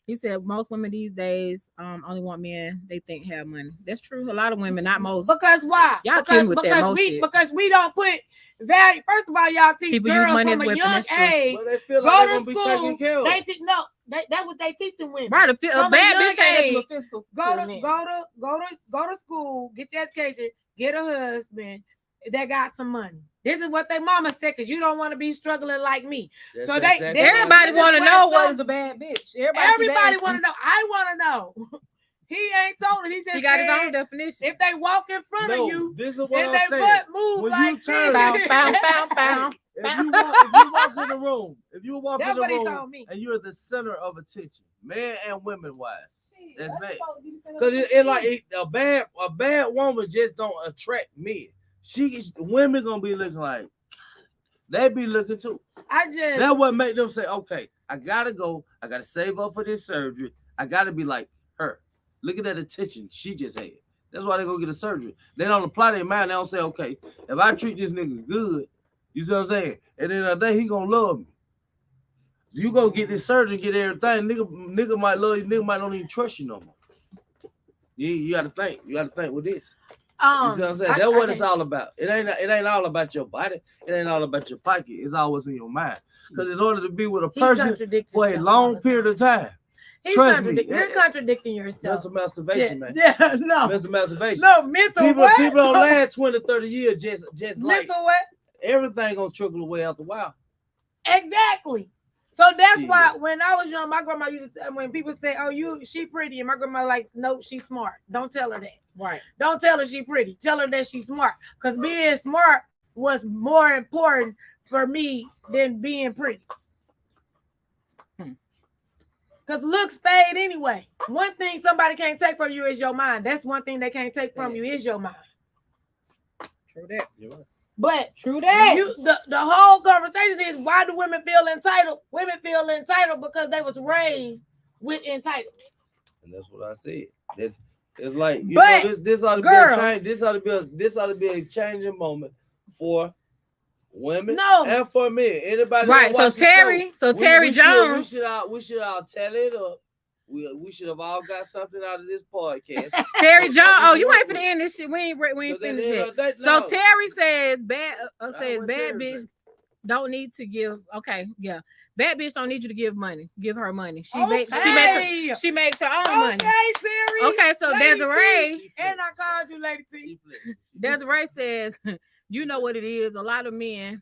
He said most women these days only want men they think have money. That's true. A lot of women, not most. Because why? Y'all kidding with that most shit. Because we don't put value. First of all, y'all teach people girls use money from as a weapon. young age. Well, they feel like go to school. They teach that's what they teaching women. Right, a bad bitch ain't physical. Go to school, get your education, get a husband that got some money. This is what they mama said, because you don't want to be struggling like me. That's so everybody want to know what is a bad bitch. Everybody want to know. I want to know. He ain't told us. He got his own definition. If they walk in front of you, this is what and I'm they saying. butt move When like you turn, this. Bow. If you walk in the room, That's what he told me. and you're the center of attention, man and women wise, that's bad. Because it like a bad woman just don't attract men. Women gonna be looking like they be looking too. That what make them say, okay, I gotta go. I gotta save up for this surgery. I gotta be like her. Look at that attention she just had. That's why they go get a surgery. They don't apply their mind. They don't say, okay, if I treat this nigga good, you see what I'm saying? And then the day he gonna love me. You go get this surgery, get everything. Nigga might love you. Nigga might don't even trust you no more. You gotta think. You gotta think with this. You see what I'm saying? That's what it's all about. It ain't all about your body. It ain't all about your pocket. It's always in your mind. Because in order to be with a person for a long period of time, trust me, you're contradicting yourself. Mental masturbation, man. Yeah, no. Mental masturbation. No, mental what? People don't last 20, 30 years just mental like what? Everything gonna trickle away after a while. Exactly. So that's why when I was young, my grandma used to, when people say, "Oh, she pretty," and my grandma like, "No, she's smart. Don't tell her that. Right. Don't tell her she pretty. Tell her that she's smart. Because being smart was more important for me than being pretty. Because looks fade anyway. One thing somebody can't take from you is your mind. That's one thing they can't take from you is your mind. True that. You're right. But true that. The whole conversation is, why do women feel entitled? Women feel entitled because they was raised with entitlement. And that's what I said. It's like this ought to girls, be a change. This ought to be a changing moment for women and for men. Anybody right? So Terry Jones. We should all tell it up. We should have all got something out of this podcast. Terry Jones. Oh, you ain't finna end this shit. We ain't finished yet. So Terry says bad bitch don't need to give. Okay, yeah. Bad bitch don't need you to give money. Give her money. She makes her own money. Okay, Terry. Okay, so Lady Desiree. T. And I called you Lady T. Desiree says, you know what it is. A lot of men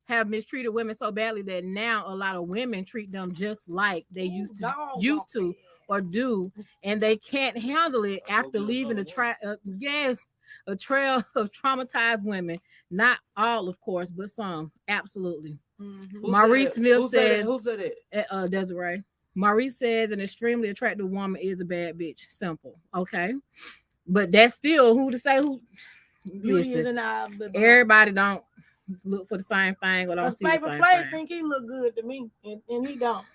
have mistreated women so badly that now a lot of women treat them just like they used to or do, and they can't handle it after leaving a trail of traumatized women. Not all, of course, but some. Absolutely. Mm-hmm. Maurice Smith says, who said it? Desiree. Maurice says an extremely attractive woman is a bad bitch. Simple. Okay. But that's still who to say who. Listen, everybody don't look for the same thing or don't Cause see the Flavor same Flav thing. think he look good to me, and he don't.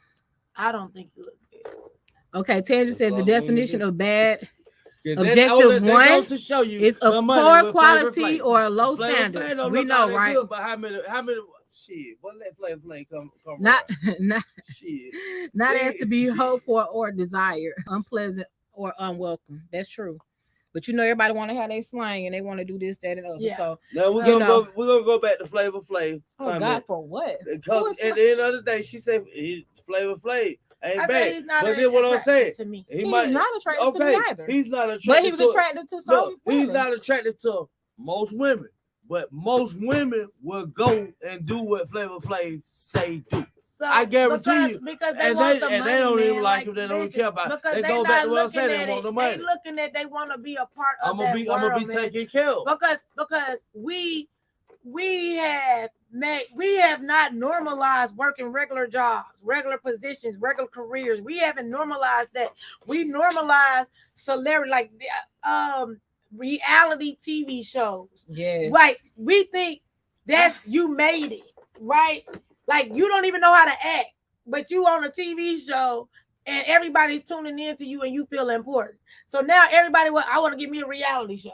I don't think he look good. Okay, Tangent That's says the all I'm gonna definition do. of bad Yeah, objective that one goes to show you is a the money poor with Flavor quality Flav. or a low Flavor standard. Flav don't We look know, all that right? good, but how many shit? What let Flavor Flav come Not around? not Shit. not as to be Shit. hoped for or desired, unpleasant or unwelcome. That's true. But everybody want to have their swing and they want to do this, that, and other. Yeah. So Now we're You gonna know. go back to Flavor Flav oh God, comment for what? because Who is at the end of the day she said Flavor Flav ain't I bad. said he's not But then what I'm saying, attractive to me. he He's not attracted to me either. He's not But attracted he was to attracted to no, some he's women. not attracted to most women. But most women will go and do what Flavor Flav say do. So I guarantee you. because they And want they the money, don't even man. like him. They don't even care about it. Because They they go not back to what I'm looking saying. They at want it. the They money. looking at they want to be a part of I'm that gonna world, be man. taken care of. Because we have not normalized working regular jobs, regular positions, regular careers. We haven't normalized that. We normalized celebrity like reality TV shows. Yes. Like we think that's you made it, right? Like you don't even know how to act, but you on a TV show and everybody's tuning in to you and you feel important. So now everybody I want to give me a reality show.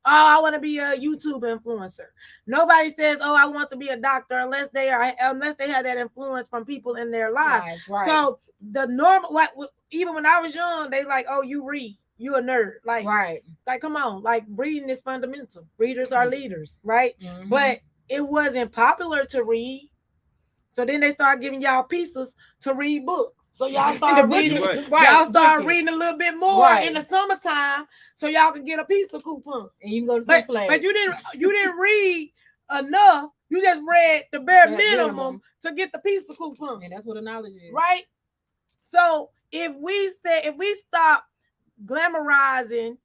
Oh, I want to be a YouTube influencer. Nobody says, "Oh, I want to be a doctor," unless they have that influence from people in their lives. Right. So the normal, even when I was young, they like, "Oh, you read, you a nerd." Like, right. like, come on, like reading is fundamental. Readers are leaders, right? Mhm. But it wasn't popular to read. So then they start giving y'all pieces to read books. So y'all start reading, Right. y'all start reading a little bit more Right. in the summertime, so y'all can get a piece of coupon. And you can go to But, Six Flags. but you didn't read enough. You just read the bare minimum to get the piece of coupon. And that's what the knowledge is. Right? So if we stop glamorizing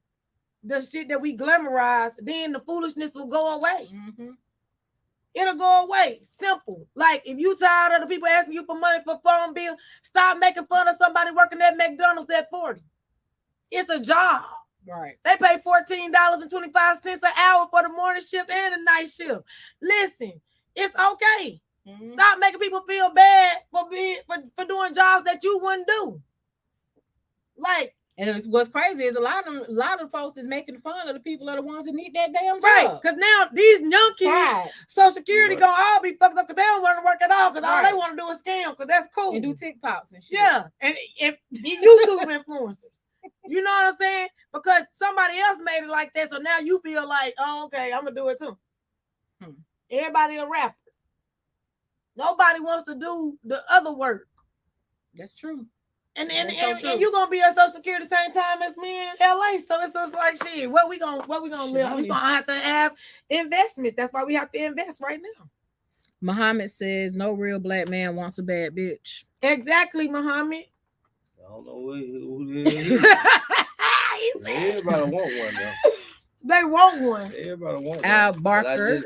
the shit that we glamorize, then the foolishness will go away. Mm-hmm. It'll go away. Simple. Like if you tired of the people asking you for money for phone bill, stop making fun of somebody working at McDonald's at 40. It's a job. Right. They pay $14.25 an hour for the morning shift and the night shift. Listen, it's okay. Mm-hmm. Stop making people feel bad for doing jobs that you wouldn't do. Like, and what's crazy is a lot of folks is making fun of the people are the ones that need that damn job. Right, because now these young kids, Social Security gonna all be fucked up because they don't want to work at all because all they want to do is scam because that's cool. And do TikToks and shit. Yeah, and if YouTube influencers. You know what I'm saying? Because somebody else made it like that, so now you feel like, oh, okay, I'm gonna do it too. Everybody a rapper. Nobody wants to do the other work. That's true. And you're gonna be at Social Security the same time as me in LA. So it's just like shit. What we gonna live? We gonna have to have investments. That's why we have to invest right now. Muhammad says no real black man wants a bad bitch. Exactly, Muhammad. I don't know who it is. Everybody want one though. They want one. Everybody want one. Al Barker.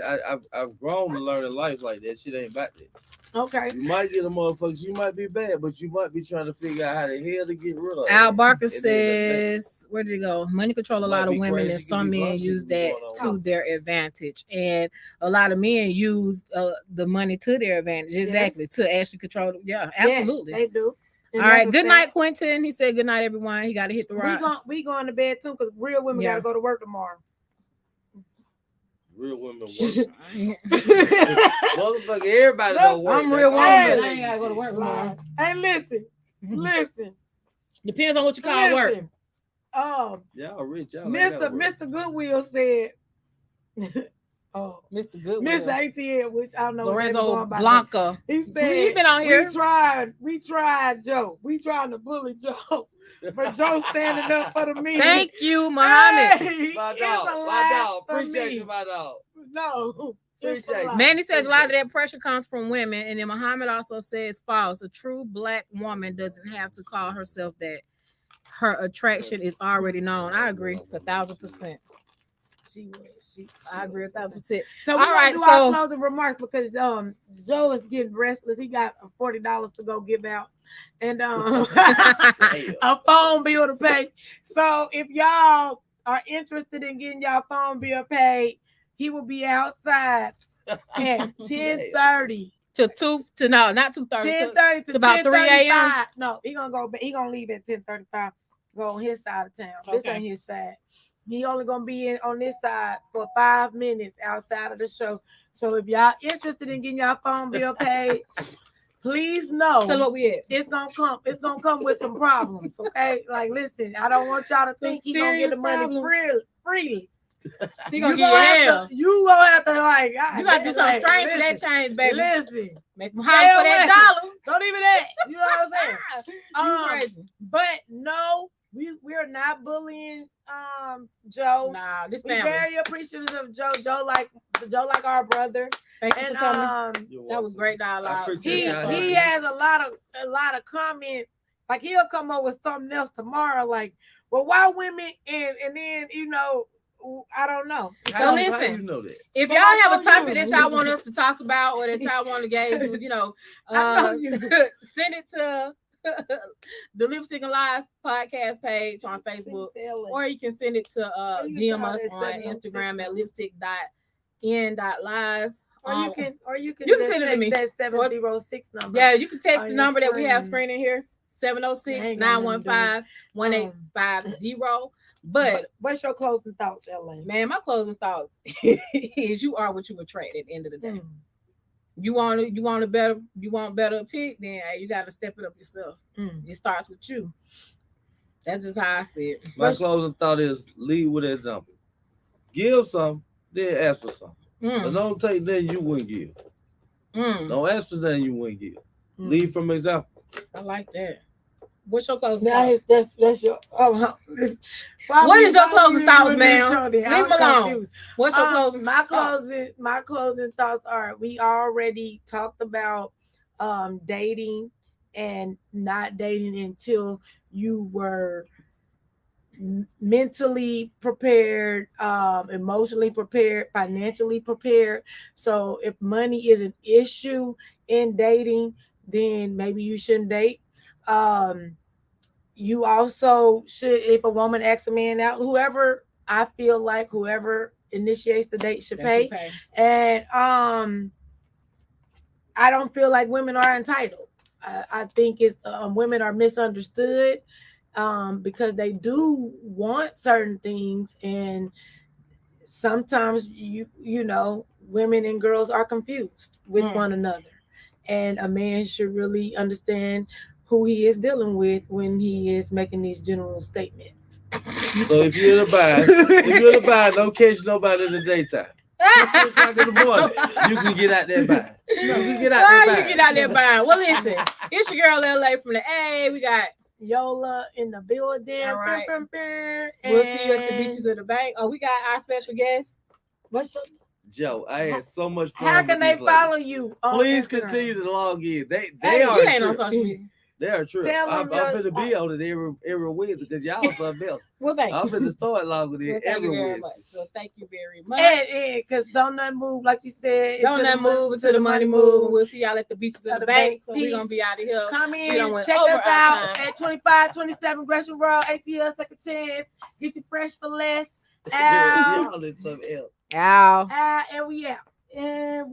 I've grown to learn in life like that. Shit ain't about that. Okay. You might get a motherfucker. You might be bad, but you might be trying to figure out how the hell to get rid of it. Al Barker says, where did he go? Money control a lot of women, and some men use that to their advantage. And a lot of men use the money to their advantage. Exactly. Yes. To actually control. Yeah, absolutely. Yes, they do. And all right. Good night, Quentin. He said good night, everyone. He got to hit the rock. We going to bed too because real women got to go to work tomorrow. Real women work. Motherfucker, everybody don't work. I'm real woman, but I ain't gotta go to work tomorrow. Hey, listen. Depends on what you call work. Y'all rich. Y'all Mr. Goodwill said. Mr. Goodwill. Mr. ATL, which I don't know. Lorenzo Blanca. He said he's been on here. We tried Joe. We trying to bully Joe. But Joe standing up for the men. Thank you, Muhammad. Hey, my dog. Appreciate you, my dog. No. Manny says a lot of that pressure comes from women. And then Muhammad also says false. A true black woman doesn't have to call herself that. Her attraction is already known. I agree 1,000%. I agree 1,000%. So we're gonna do our closing remarks because Joe is getting restless. He got $40 to go give out and a phone bill to pay. So if y'all are interested in getting y'all phone bill paid, he will be outside at 10:30. to two to no, not 2:30. 10:30 to about 3 a.m. 10:35. No, he gonna go. He gonna leave at 10:35. Go on his side of town. This Okay. ain't his side. He only gonna be in on this side for 5 minutes outside of the show. So if y'all interested in getting y'all phone bill paid, please know Tell what we at. it's gonna come. It's gonna come with some problems. Okay, like listen, I don't want y'all to think he gonna get the money freely. He gonna get hell. You gonna have to like. You gotta do something strange for that change, baby. Listen, make them holler for that dollar. Don't even that. You know what I'm saying? You crazy. But no, we're not bullying Joe. Nah, this We're family. very appreciative of Joe. Joe like our brother. Thank you And for coming. That was great dialogue. He has a lot of comments. Like he'll come up with something else tomorrow. Like, well, why women and then I don't know. So listen, how you know that? If y'all have a topic that y'all want us to talk about or that y'all want to gauge, send it to the Lipstick and Lies podcast page on Facebook, or you can send it to DM us on Instagram at lipstick.n.lies. Or you can send it to me. That 706 number. Yeah, you can text the number that we have screening here, 706-915-1850. But what's your closing thoughts, LA? Man, my closing thoughts is you are what you attract at the end of the day. You want better pick, then you gotta step it up yourself. It starts with you. That's just how I see it. My closing thought is lead with example. Give some, then ask for some. But don't take nothing you wouldn't give. Don't ask for nothing you wouldn't give. Lead from example. I like that. What's your closing thoughts? That's your. What is your closing thoughts, man? Leave them alone. What's your closing? My closing thoughts are: we already talked about dating and not dating until you were mentally prepared, emotionally prepared, financially prepared. So if money is an issue in dating, then maybe you shouldn't date. You also should, if a woman asks a man out, whoever initiates the date should pay. And I don't feel like women are entitled. I think it's women are misunderstood because they do want certain things, and sometimes women and girls are confused with one another. And a man should really understand who he is dealing with when he is making these general statements. So if you're in a bind, don't catch nobody in the daytime. You can get out that bind. You can get out that bind. Well, listen, it's your girl LA from the A. We got Yola in the building. All right. We'll see you at the beaches of the bank. Oh, we got our special guest. What's your Joe? I had so much fun. How can they follow you? Please continue to log in. They are. You ain't on social media. They are true. I'm going to be on it every Wednesday because y'all something else. Well, thank you. I'm going to start logging in every Wednesday. So thank you very much. And because don't nothing move, like you said. Don't nothing move until the money move. We'll see y'all at the beaches of the bank. So we're going to be out of here. Come in, check us out at 2527 Gresham Road, ATL Second Chance. Get you fresh for less. Y'all is something else. Ow. And we out. And we